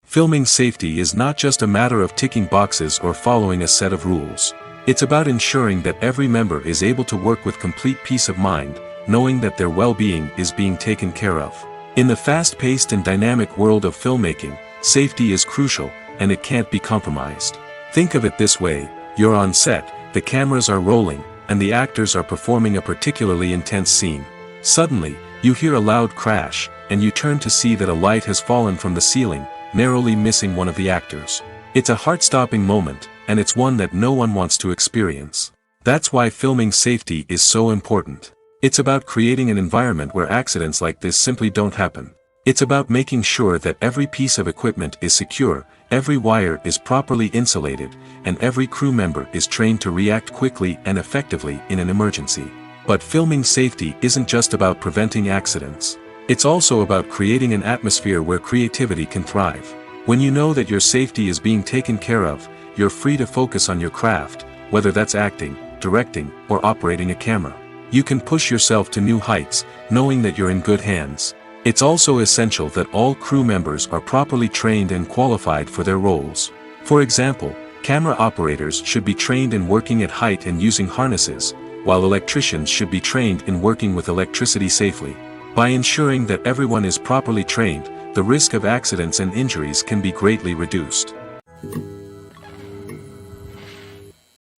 Filming safety is not just a matter of ticking boxes or following a set of rules. It's about ensuring that every member is able to work with complete peace of mind, knowing that their well-being is being taken care of. In the fast-paced and dynamic world of filmmaking, safety is crucial, and it can't be compromised. Think of it this way: you're on set, the cameras are rolling, and the actors are performing a particularly intense scene. Suddenly, you hear a loud crash, and you turn to see that a light has fallen from the ceiling, narrowly missing one of the actors. It's a heart-stopping moment, and it's one that no one wants to experience. That's why filming safety is so important. It's about creating an environment where accidents like this simply don't happen. It's about making sure that every piece of equipment is secure, every wire is properly insulated, and every crew member is trained to react quickly and effectively in an emergency. But filming safety isn't just about preventing accidents. It's also about creating an atmosphere where creativity can thrive. When you know that your safety is being taken care of, you're free to focus on your craft, whether that's acting, directing, or operating a camera. You can push yourself to new heights, knowing that you're in good hands. It's also essential that all crew members are properly trained and qualified for their roles. For example, camera operators should be trained in working at height and using harnesses, while electricians should be trained in working with electricity safely. By ensuring that everyone is properly trained, the risk of accidents and injuries can be greatly reduced.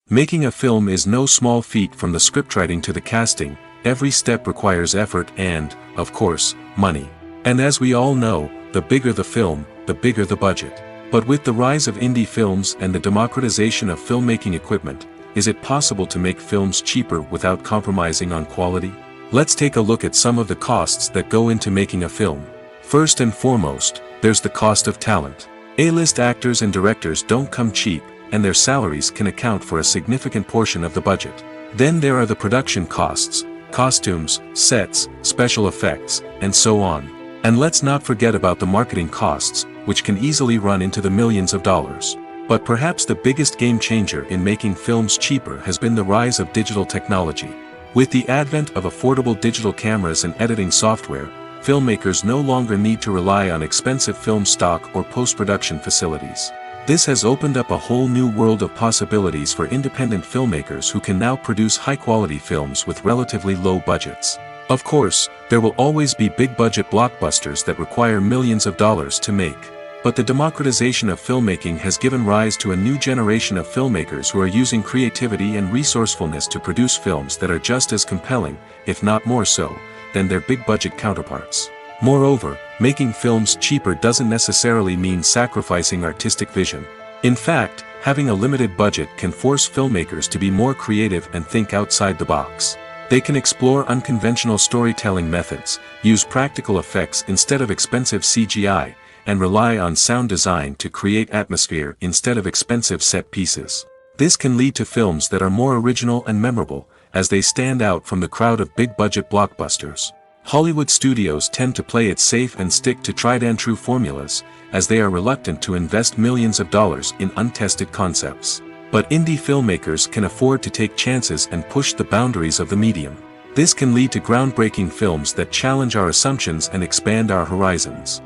Making a film is no small feat. From the scriptwriting to the casting, every step requires effort and, of course, money. And as we all know, the bigger the film, the bigger the budget. But with the rise of indie films and the democratization of filmmaking equipment, is it possible to make films cheaper without compromising on quality? Let's take a look at some of the costs that go into making a film. First and foremost, there's the cost of talent. A-list actors and directors don't come cheap, and their salaries can account for a significant portion of the budget. Then there are the production costs, costumes, sets, special effects, and so on. And let's not forget about the marketing costs, which can easily run into the millions of dollars. But perhaps the biggest game changer in making films cheaper has been the rise of digital technology. With the advent of affordable digital cameras and editing software, filmmakers no longer need to rely on expensive film stock or post-production facilities. This has opened up a whole new world of possibilities for independent filmmakers who can now produce high-quality films with relatively low budgets. Of course, there will always be big-budget blockbusters that require millions of dollars to make. But the democratization of filmmaking has given rise to a new generation of filmmakers who are using creativity and resourcefulness to produce films that are just as compelling, if not more so, than their big-budget counterparts. Moreover, making films cheaper doesn't necessarily mean sacrificing artistic vision. In fact, having a limited budget can force filmmakers to be more creative and think outside the box. They can explore unconventional storytelling methods, use practical effects instead of expensive CGI, and rely on sound design to create atmosphere instead of expensive set pieces. This can lead to films that are more original and memorable, as they stand out from the crowd of big-budget blockbusters. Hollywood studios tend to play it safe and stick to tried-and-true formulas, as they are reluctant to invest millions of dollars in untested concepts. But indie filmmakers can afford to take chances and push the boundaries of the medium. This can lead to groundbreaking films that challenge our assumptions and expand our horizons.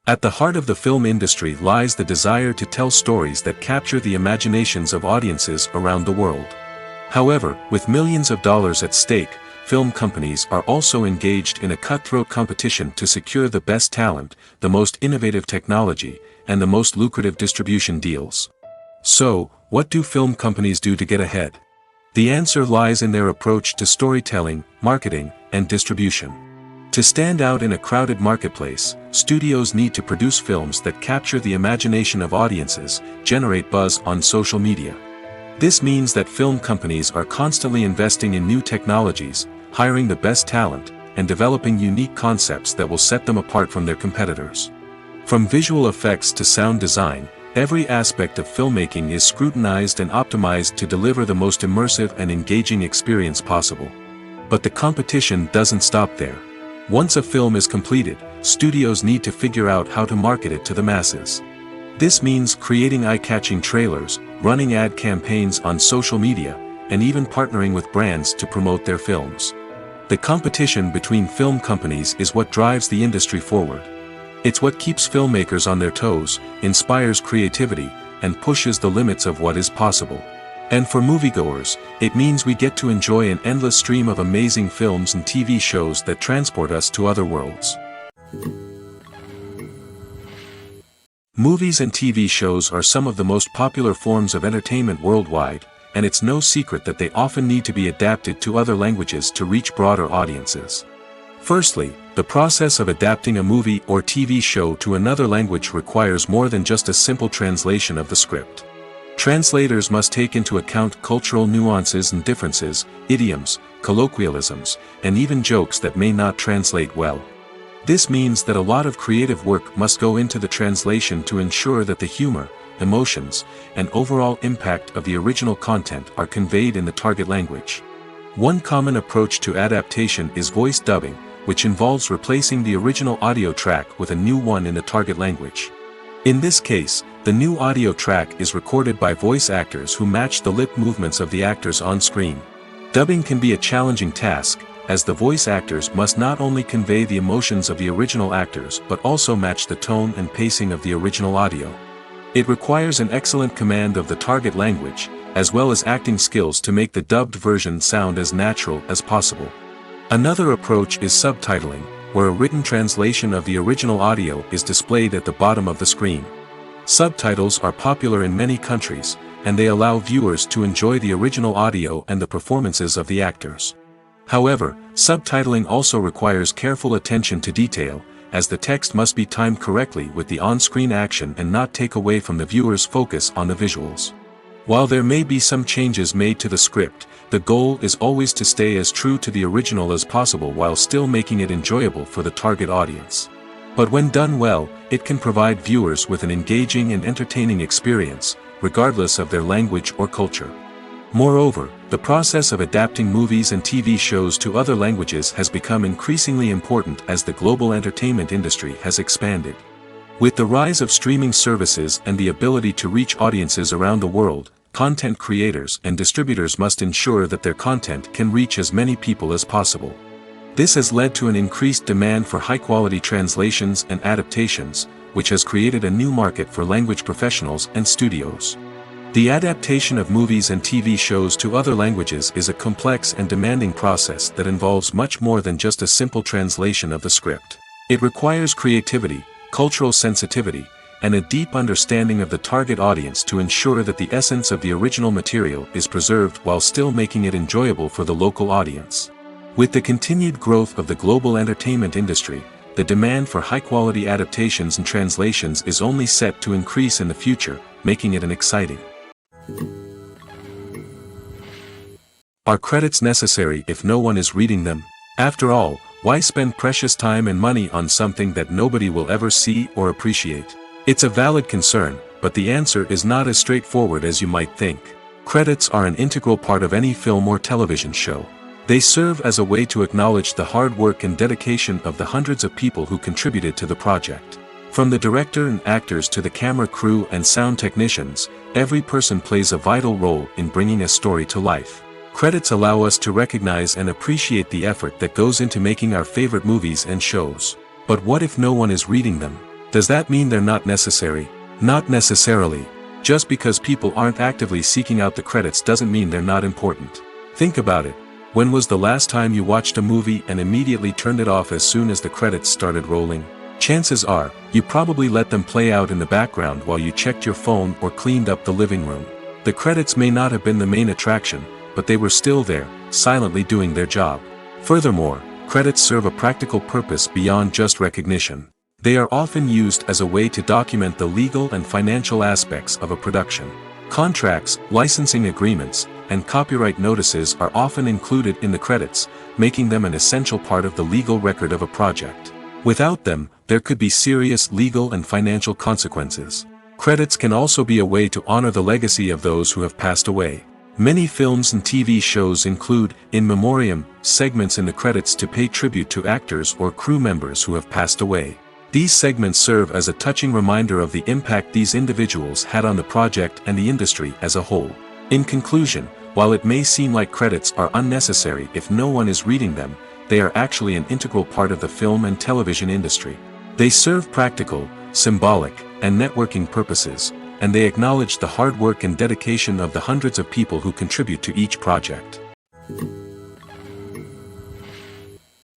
At the heart of the film industry lies the desire to tell stories that capture the imaginations of audiences around the world. However, with millions of dollars at stake, film companies are also engaged in a cutthroat competition to secure the best talent, the most innovative technology, and the most lucrative distribution deals. So, what do film companies do to get ahead? The answer lies in their approach to storytelling, marketing, and distribution. To stand out in a crowded marketplace, studios need to produce films that capture the imagination of audiences, generate buzz on social media. This means that film companies are constantly investing in new technologies, hiring the best talent, and developing unique concepts that will set them apart from their competitors. From visual effects to sound design, every aspect of filmmaking is scrutinized and optimized to deliver the most immersive and engaging experience possible. But the competition doesn't stop there. Once a film is completed, studios need to figure out how to market it to the masses. This means creating eye-catching trailers, running ad campaigns on social media, and even partnering with brands to promote their films. The competition between film companies is what drives the industry forward. It's what keeps filmmakers on their toes, inspires creativity, and pushes the limits of what is possible. And for moviegoers, it means we get to enjoy an endless stream of amazing films and TV shows that transport us to other worlds. Movies and TV shows are some of the most popular forms of entertainment worldwide, and it's no secret that they often need to be adapted to other languages to reach broader audiences. Firstly, the process of adapting a movie or TV show to another language requires more than just a simple translation of the script. Translators must take into account cultural nuances and differences, idioms, colloquialisms, and even jokes that may not translate well. This means that a lot of creative work must go into the translation to ensure that the humor, emotions, and overall impact of the original content are conveyed in the target language. One common approach to adaptation is voice dubbing, which involves replacing the original audio track with a new one in the target language. In this case, the new audio track is recorded by voice actors who match the lip movements of the actors on screen. Dubbing can be a challenging task, as the voice actors must not only convey the emotions of the original actors but also match the tone and pacing of the original audio. It requires an excellent command of the target language, as well as acting skills to make the dubbed version sound as natural as possible. Another approach is subtitling, where a written translation of the original audio is displayed at the bottom of the screen. Subtitles are popular in many countries, and they allow viewers to enjoy the original audio and the performances of the actors. However, subtitling also requires careful attention to detail, as the text must be timed correctly with the on-screen action and not take away from the viewer's focus on the visuals. While there may be some changes made to the script, the goal is always to stay as true to the original as possible while still making it enjoyable for the target audience. But when done well, it can provide viewers with an engaging and entertaining experience, regardless of their language or culture. Moreover, the process of adapting movies and TV shows to other languages has become increasingly important as the global entertainment industry has expanded. With the rise of streaming services and the ability to reach audiences around the world, content creators and distributors must ensure that their content can reach as many people as possible. This has led to an increased demand for high-quality translations and adaptations, which has created a new market for language professionals and studios. The adaptation of movies and TV shows to other languages is a complex and demanding process that involves much more than just a simple translation of the script. It requires creativity, cultural sensitivity, and a deep understanding of the target audience to ensure that the essence of the original material is preserved while still making it enjoyable for the local audience. With the continued growth of the global entertainment industry, the demand for high-quality adaptations and translations is only set to increase in the future, making it an exciting. Are credits necessary if no one is reading them? After all, why spend precious time and money on something that nobody will ever see or appreciate? It's a valid concern, but the answer is not as straightforward as you might think. Credits are an integral part of any film or television show. They serve as a way to acknowledge the hard work and dedication of the hundreds of people who contributed to the project. From the director and actors to the camera crew and sound technicians, every person plays a vital role in bringing a story to life. Credits allow us to recognize and appreciate the effort that goes into making our favorite movies and shows. But what if no one is reading them? Does that mean they're not necessary? Not necessarily. Just because people aren't actively seeking out the credits doesn't mean they're not important. Think about it. When was the last time you watched a movie and immediately turned it off as soon as the credits started rolling? Chances are, you probably let them play out in the background while you checked your phone or cleaned up the living room. The credits may not have been the main attraction, but they were still there, silently doing their job. Furthermore, credits serve a practical purpose beyond just recognition. They are often used as a way to document the legal and financial aspects of a production. Contracts, licensing agreements, and copyright notices are often included in the credits, making them an essential part of the legal record of a project. Without them, there could be serious legal and financial consequences. Credits can also be a way to honor the legacy of those who have passed away. Many films and TV shows include, in memoriam, segments in the credits to pay tribute to actors or crew members who have passed away. These segments serve as a touching reminder of the impact these individuals had on the project and the industry as a whole. In conclusion, while it may seem like credits are unnecessary if no one is reading them, they are actually an integral part of the film and television industry. They serve practical, symbolic, and networking purposes, and they acknowledge the hard work and dedication of the hundreds of people who contribute to each project.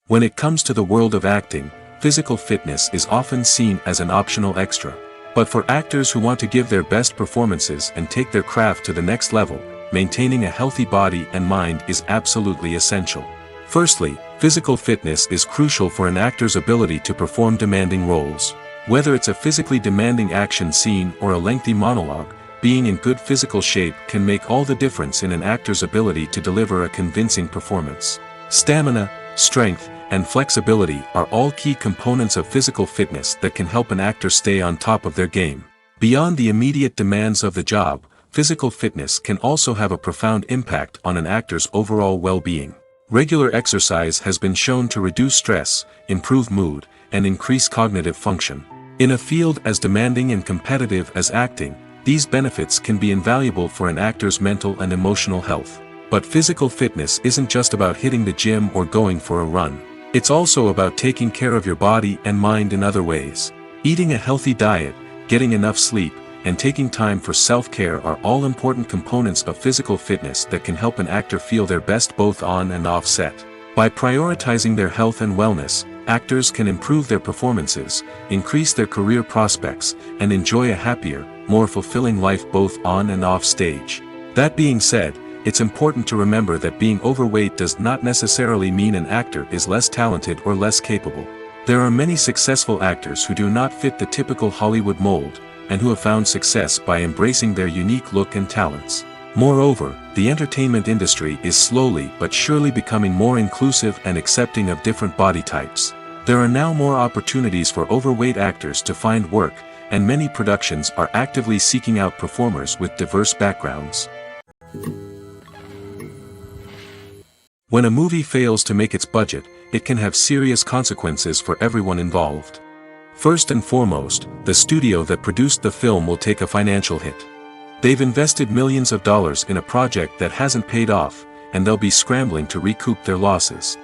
When it comes to the world of acting, physical fitness is often seen as an optional extra. But for actors who want to give their best performances and take their craft to the next level, maintaining a healthy body and mind is absolutely essential. Firstly, physical fitness is crucial for an actor's ability to perform demanding roles. Whether it's a physically demanding action scene or a lengthy monologue, being in good physical shape can make all the difference in an actor's ability to deliver a convincing performance. Stamina, strength, and flexibility are all key components of physical fitness that can help an actor stay on top of their game. Beyond the immediate demands of the job, physical fitness can also have a profound impact on an actor's overall well-being. Regular exercise has been shown to reduce stress, improve mood, and increase cognitive function. In a field as demanding and competitive as acting, these benefits can be invaluable for an actor's mental and emotional health. But physical fitness isn't just about hitting the gym or going for a run. It's also about taking care of your body and mind in other ways. Eating a healthy diet, getting enough sleep, and taking time for self-care are all important components of physical fitness that can help an actor feel their best both on and off set. By prioritizing their health and wellness, actors can improve their performances, increase their career prospects, and enjoy a happier, more fulfilling life both on and off stage. That being said, it's important to remember that being overweight does not necessarily mean an actor is less talented or less capable. There are many successful actors who do not fit the typical Hollywood mold, and who have found success by embracing their unique look and talents. Moreover, the entertainment industry is slowly but surely becoming more inclusive and accepting of different body types. There are now more opportunities for overweight actors to find work, and many productions are actively seeking out performers with diverse backgrounds. When a movie fails to make its budget, it can have serious consequences for everyone involved. First and foremost, the studio that produced the film will take a financial hit. They've invested millions of dollars in a project that hasn't paid off, and they'll be scrambling to recoup their losses.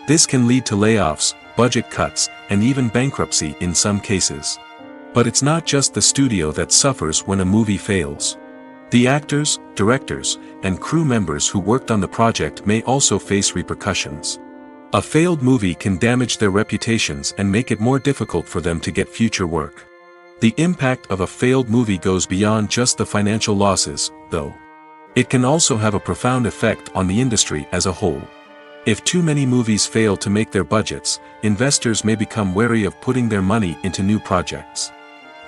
This can lead to layoffs, budget cuts, and even bankruptcy in some cases. But it's not just the studio that suffers when a movie fails. The actors, directors, and crew members who worked on the project may also face repercussions. A failed movie can damage their reputations and make it more difficult for them to get future work. The impact of a failed movie goes beyond just the financial losses, though. It can also have a profound effect on the industry as a whole. If too many movies fail to make their budgets, investors may become wary of putting their money into new projects.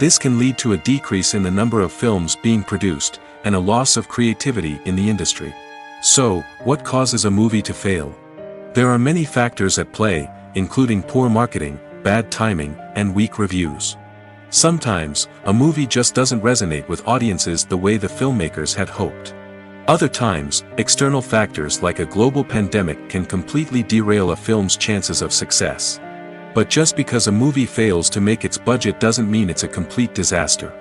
This can lead to a decrease in the number of films being produced, and a loss of creativity in the industry. So, what causes a movie to fail? There are many factors at play, including poor marketing, bad timing, and weak reviews. Sometimes, a movie just doesn't resonate with audiences the way the filmmakers had hoped. Other times, external factors like a global pandemic can completely derail a film's chances of success. But just because a movie fails to make its budget doesn't mean it's a complete disaster.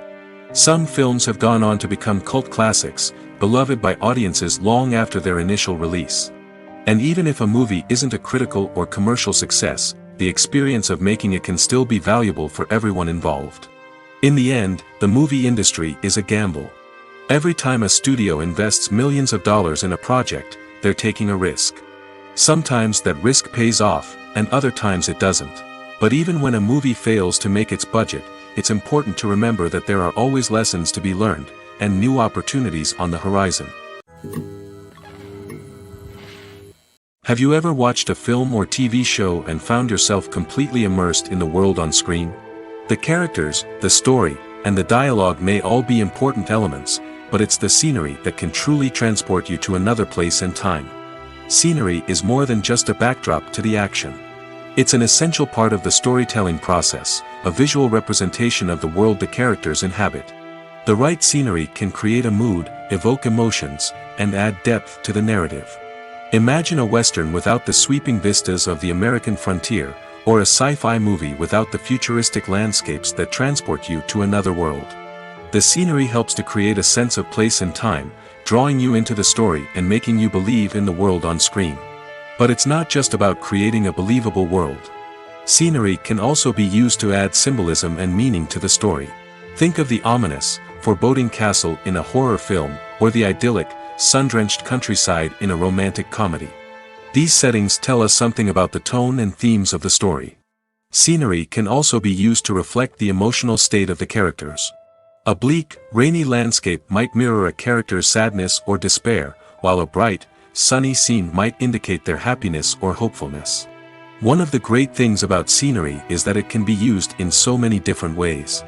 Some films have gone on to become cult classics, beloved by audiences long after their initial release. And even if a movie isn't a critical or commercial success, the experience of making it can still be valuable for everyone involved. In the end, the movie industry is a gamble. Every time a studio invests millions of dollars in a project, they're taking a risk. Sometimes that risk pays off, and other times it doesn't. But even when a movie fails to make its budget, it's important to remember that there are always lessons to be learned, and new opportunities on the horizon. Have you ever watched a film or TV show and found yourself completely immersed in the world on screen? The characters, the story, and the dialogue may all be important elements, but it's the scenery that can truly transport you to another place and time. Scenery is more than just a backdrop to the action. It's an essential part of the storytelling process, a visual representation of the world the characters inhabit. The right scenery can create a mood, evoke emotions, and add depth to the narrative. Imagine a Western without the sweeping vistas of the American frontier, or a sci-fi movie without the futuristic landscapes that transport you to another world. The scenery helps to create a sense of place and time, drawing you into the story and making you believe in the world on screen. But it's not just about creating a believable world. Scenery can also be used to add symbolism and meaning to the story. Think of the ominous, foreboding castle in a horror film, or the idyllic, sun-drenched countryside in a romantic comedy. These settings tell us something about the tone and themes of the story. Scenery can also be used to reflect the emotional state of the characters. A bleak, rainy landscape might mirror a character's sadness or despair, while a bright, sunny scene might indicate their happiness or hopefulness. One of the great things about scenery is that it can be used in so many different ways.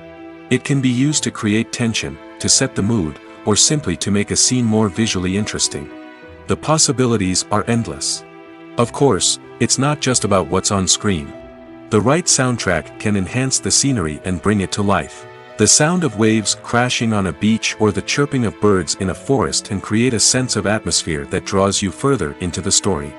It can be used to create tension, to set the mood, or simply to make a scene more visually interesting. The possibilities are endless. Of course, it's not just about what's on screen. The right soundtrack can enhance the scenery and bring it to life. The sound of waves crashing on a beach or the chirping of birds in a forest can create a sense of atmosphere that draws you further into the story.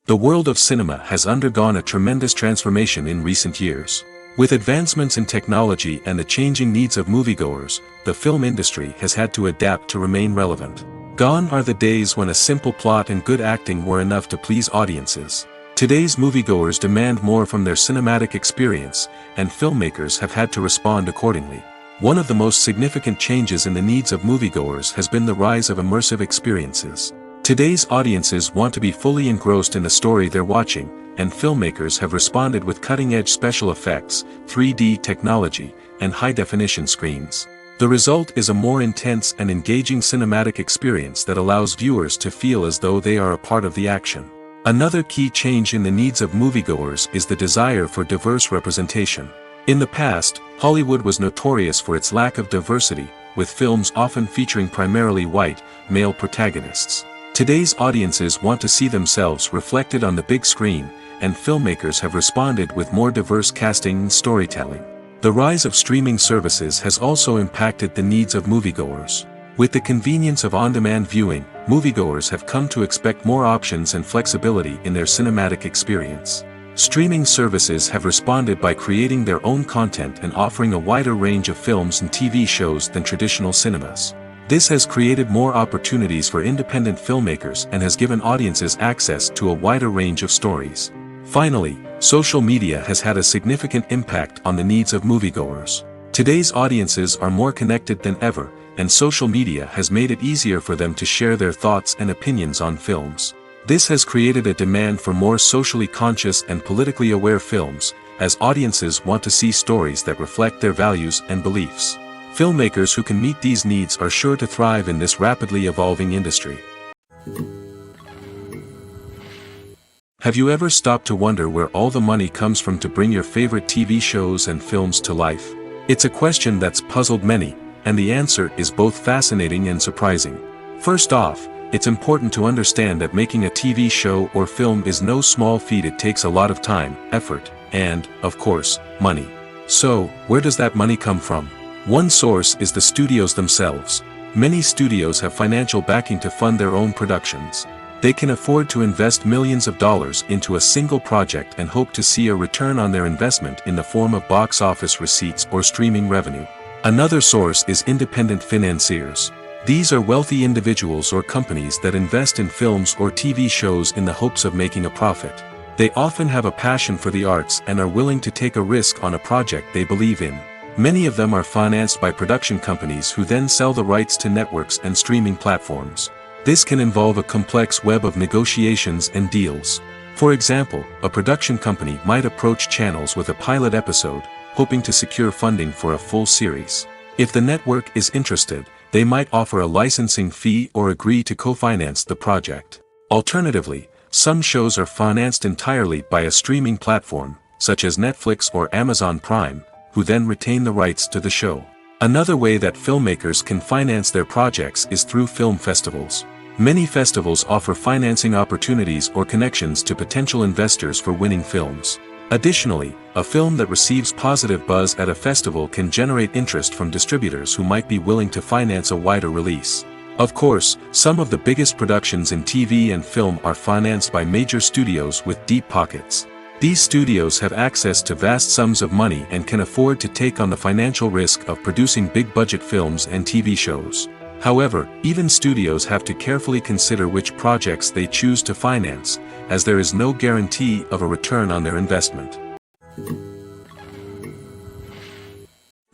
The world of cinema has undergone a tremendous transformation in recent years. With advancements in technology and the changing needs of moviegoers, the film industry has had to adapt to remain relevant. Gone are the days when a simple plot and good acting were enough to please audiences. Today's moviegoers demand more from their cinematic experience, and filmmakers have had to respond accordingly. One of the most significant changes in the needs of moviegoers has been the rise of immersive experiences. Today's audiences want to be fully engrossed in the story they're watching, and filmmakers have responded with cutting-edge special effects, 3D technology, and high-definition screens. The result is a more intense and engaging cinematic experience that allows viewers to feel as though they are a part of the action. Another key change in the needs of moviegoers is the desire for diverse representation. In the past, Hollywood was notorious for its lack of diversity, with films often featuring primarily white, male protagonists. Today's audiences want to see themselves reflected on the big screen, and filmmakers have responded with more diverse casting and storytelling. The rise of streaming services has also impacted the needs of moviegoers. With the convenience of on-demand viewing, moviegoers have come to expect more options and flexibility in their cinematic experience. Streaming services have responded by creating their own content and offering a wider range of films and TV shows than traditional cinemas. This has created more opportunities for independent filmmakers and has given audiences access to a wider range of stories. Finally, social media has had a significant impact on the needs of moviegoers. Today's audiences are more connected than ever, and social media has made it easier for them to share their thoughts and opinions on films. This has created a demand for more socially conscious and politically aware films, as audiences want to see stories that reflect their values and beliefs. Filmmakers who can meet these needs are sure to thrive in this rapidly evolving industry. Have you ever stopped to wonder where all the money comes from to bring your favorite TV shows and films to life? It's a question that's puzzled many, and the answer is both fascinating and surprising. First off, it's important to understand that making a TV show or film is no small feat. It takes a lot of time, effort, and, of course, money. So, where does that money come from? One source is the studios themselves. Many studios have financial backing to fund their own productions. They can afford to invest millions of dollars into a single project and hope to see a return on their investment in the form of box office receipts or streaming revenue. Another source is independent financiers. These are wealthy individuals or companies that invest in films or TV shows in the hopes of making a profit. They often have a passion for the arts and are willing to take a risk on a project they believe in. Many of them are financed by production companies who then sell the rights to networks and streaming platforms. This can involve a complex web of negotiations and deals. For example, a production company might approach channels with a pilot episode, hoping to secure funding for a full series. If the network is interested, they might offer a licensing fee or agree to co-finance the project. Alternatively, some shows are financed entirely by a streaming platform, such as Netflix or Amazon Prime, who then retain the rights to the show. Another way that filmmakers can finance their projects is through film festivals. Many festivals offer financing opportunities or connections to potential investors for winning films. Additionally, a film that receives positive buzz at a festival can generate interest from distributors who might be willing to finance a wider release. Of course, some of the biggest productions in TV and film are financed by major studios with deep pockets. These studios have access to vast sums of money and can afford to take on the financial risk of producing big-budget films and TV shows. However, even studios have to carefully consider which projects they choose to finance, as there is no guarantee of a return on their investment.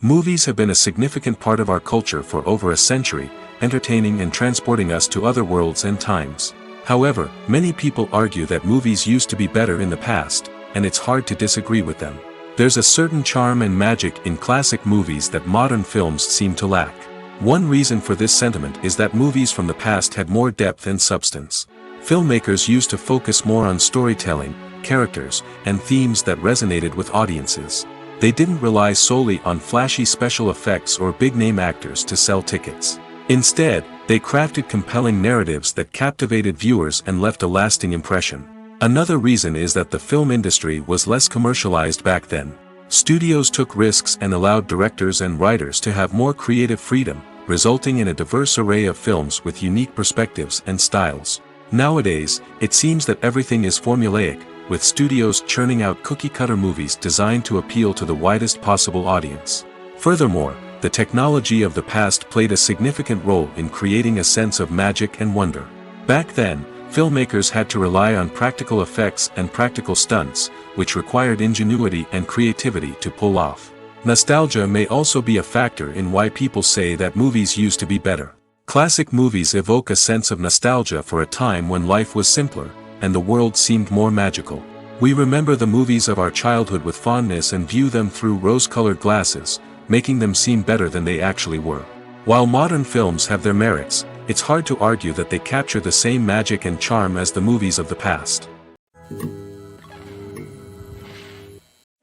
Movies have been a significant part of our culture for over a century, entertaining and transporting us to other worlds and times. However, many people argue that movies used to be better in the past, and it's hard to disagree with them. There's a certain charm and magic in classic movies that modern films seem to lack. One reason for this sentiment is that movies from the past had more depth and substance. Filmmakers used to focus more on storytelling, characters, and themes that resonated with audiences. They didn't rely solely on flashy special effects or big-name actors to sell tickets. Instead, they crafted compelling narratives that captivated viewers and left a lasting impression. Another reason is that the film industry was less commercialized back then. Studios took risks and allowed directors and writers to have more creative freedom, resulting in a diverse array of films with unique perspectives and styles. Nowadays, it seems that everything is formulaic, with studios churning out cookie-cutter movies designed to appeal to the widest possible audience. Furthermore, the technology of the past played a significant role in creating a sense of magic and wonder. Back then, filmmakers had to rely on practical effects and practical stunts, which required ingenuity and creativity to pull off. Nostalgia may also be a factor in why people say that movies used to be better. Classic movies evoke a sense of nostalgia for a time when life was simpler, and the world seemed more magical. We remember the movies of our childhood with fondness and view them through rose-colored glasses, making them seem better than they actually were. While modern films have their merits, it's hard to argue that they capture the same magic and charm as the movies of the past.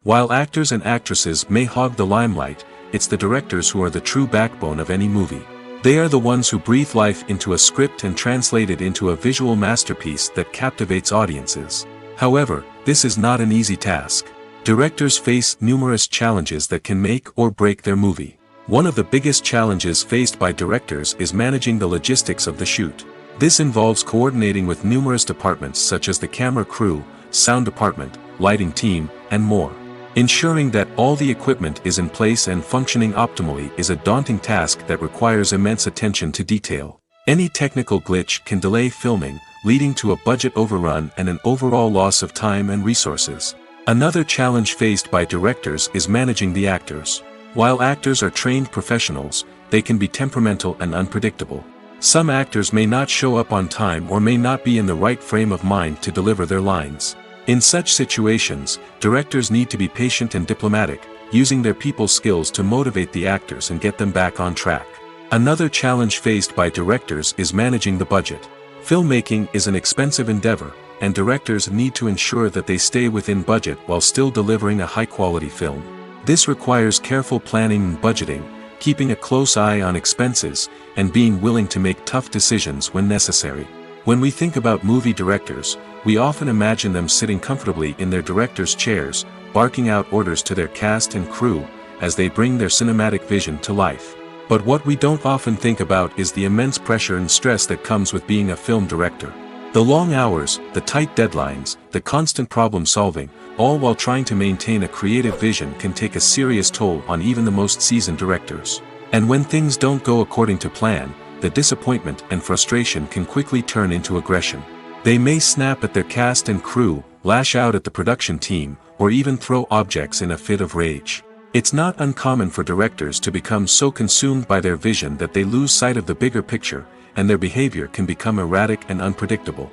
While actors and actresses may hog the limelight, it's the directors who are the true backbone of any movie. They are the ones who breathe life into a script and translate it into a visual masterpiece that captivates audiences. However, this is not an easy task. Directors face numerous challenges that can make or break their movie. One of the biggest challenges faced by directors is managing the logistics of the shoot. This involves coordinating with numerous departments such as the camera crew, sound department, lighting team, and more. Ensuring that all the equipment is in place and functioning optimally is a daunting task that requires immense attention to detail. Any technical glitch can delay filming, leading to a budget overrun and an overall loss of time and resources. Another challenge faced by directors is managing the actors. While actors are trained professionals, they can be temperamental and unpredictable. Some actors may not show up on time or may not be in the right frame of mind to deliver their lines. In such situations, directors need to be patient and diplomatic, using their people skills to motivate the actors and get them back on track. Another challenge faced by directors is managing the budget. Filmmaking is an expensive endeavor, and directors need to ensure that they stay within budget while still delivering a high-quality film. This requires careful planning and budgeting, keeping a close eye on expenses, and being willing to make tough decisions when necessary. When we think about movie directors, we often imagine them sitting comfortably in their director's chairs, barking out orders to their cast and crew, as they bring their cinematic vision to life. But what we don't often think about is the immense pressure and stress that comes with being a film director. The long hours, the tight deadlines, the constant problem solving, all while trying to maintain a creative vision can take a serious toll on even the most seasoned directors. And when things don't go according to plan, the disappointment and frustration can quickly turn into aggression. They may snap at their cast and crew, lash out at the production team, or even throw objects in a fit of rage. It's not uncommon for directors to become so consumed by their vision that they lose sight of the bigger picture, and their behavior can become erratic and unpredictable.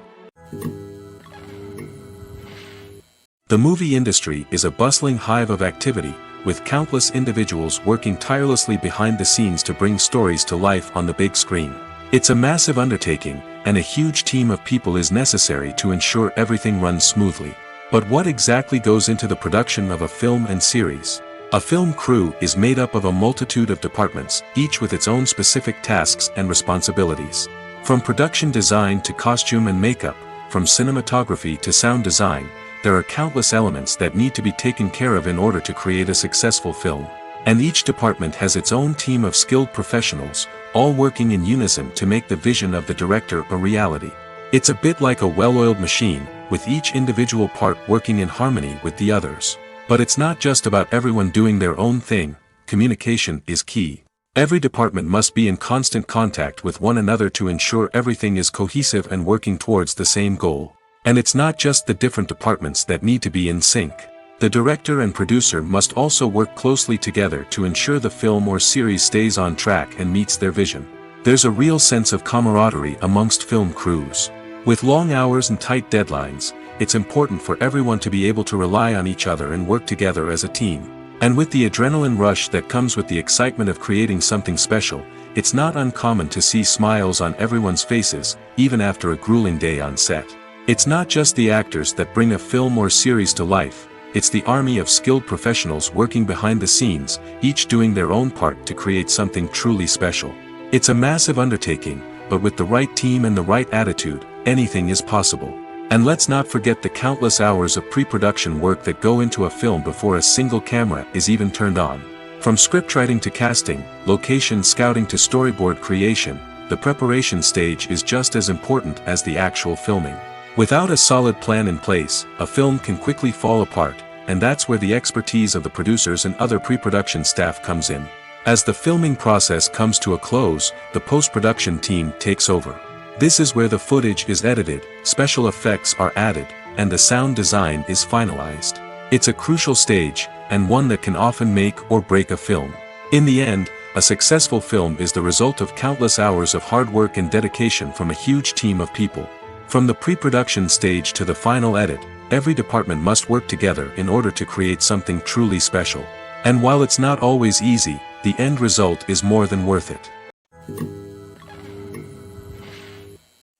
The movie industry is a bustling hive of activity, with countless individuals working tirelessly behind the scenes to bring stories to life on the big screen. It's a massive undertaking, and a huge team of people is necessary to ensure everything runs smoothly. But what exactly goes into the production of a film and series? A film crew is made up of a multitude of departments, each with its own specific tasks and responsibilities. From production design to costume and makeup, from cinematography to sound design, there are countless elements that need to be taken care of in order to create a successful film. And each department has its own team of skilled professionals, all working in unison to make the vision of the director a reality. It's a bit like a well-oiled machine, with each individual part working in harmony with the others. But it's not just about everyone doing their own thing. Communication is key. Every department must be in constant contact with one another to ensure everything is cohesive and working towards the same goal. And it's not just the different departments that need to be in sync. The director and producer must also work closely together to ensure the film or series stays on track and meets their vision. There's a real sense of camaraderie amongst film crews. With long hours and tight deadlines, it's important for everyone to be able to rely on each other and work together as a team. And with the adrenaline rush that comes with the excitement of creating something special, it's not uncommon to see smiles on everyone's faces, even after a grueling day on set. It's not just the actors that bring a film or series to life, it's the army of skilled professionals working behind the scenes, each doing their own part to create something truly special. It's a massive undertaking, but with the right team and the right attitude, anything is possible. And let's not forget the countless hours of pre-production work that go into a film before a single camera is even turned on. From scriptwriting to casting, location scouting to storyboard creation, the preparation stage is just as important as the actual filming. Without a solid plan in place, a film can quickly fall apart, and that's where the expertise of the producers and other pre-production staff comes in. As the filming process comes to a close, the post-production team takes over. This is where the footage is edited, special effects are added, and the sound design is finalized. It's a crucial stage, and one that can often make or break a film. In the end, a successful film is the result of countless hours of hard work and dedication from a huge team of people. From the pre-production stage to the final edit, every department must work together in order to create something truly special. And while it's not always easy, the end result is more than worth it.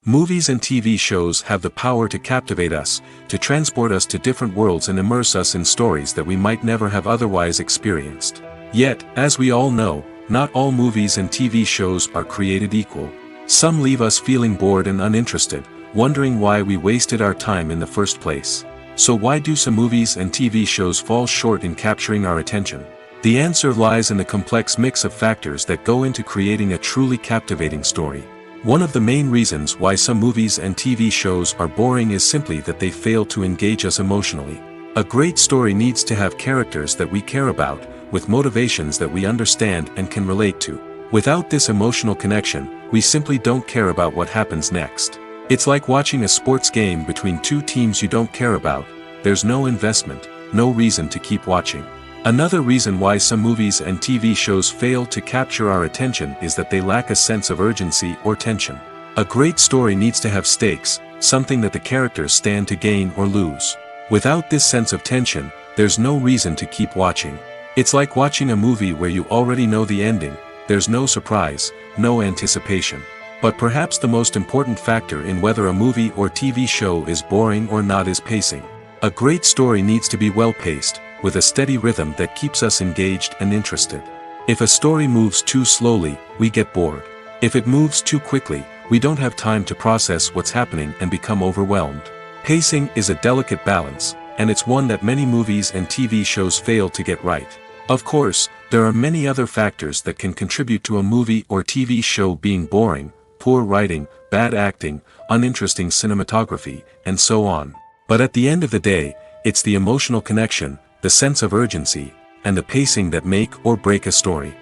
Movies and TV shows have the power to captivate us, to transport us to different worlds and immerse us in stories that we might never have otherwise experienced. Yet, as we all know, not all movies and TV shows are created equal. Some leave us feeling bored and uninterested, wondering why we wasted our time in the first place. So why do some movies and TV shows fall short in capturing our attention? The answer lies in the complex mix of factors that go into creating a truly captivating story. One of the main reasons why some movies and TV shows are boring is simply that they fail to engage us emotionally. A great story needs to have characters that we care about, with motivations that we understand and can relate to. Without this emotional connection, we simply don't care about what happens next. It's like watching a sports game between two teams you don't care about. There's no investment, no reason to keep watching. Another reason why some movies and TV shows fail to capture our attention is that they lack a sense of urgency or tension. A great story needs to have stakes, something that the characters stand to gain or lose. Without this sense of tension, there's no reason to keep watching. It's like watching a movie where you already know the ending, there's no surprise, no anticipation. But perhaps the most important factor in whether a movie or TV show is boring or not is pacing. A great story needs to be well-paced, with a steady rhythm that keeps us engaged and interested. If a story moves too slowly, we get bored. If it moves too quickly, we don't have time to process what's happening and become overwhelmed. Pacing is a delicate balance, and it's one that many movies and TV shows fail to get right. Of course, there are many other factors that can contribute to a movie or TV show being boring: poor writing, bad acting, uninteresting cinematography, and so on. But at the end of the day, it's the emotional connection, the sense of urgency, and the pacing that make or break a story.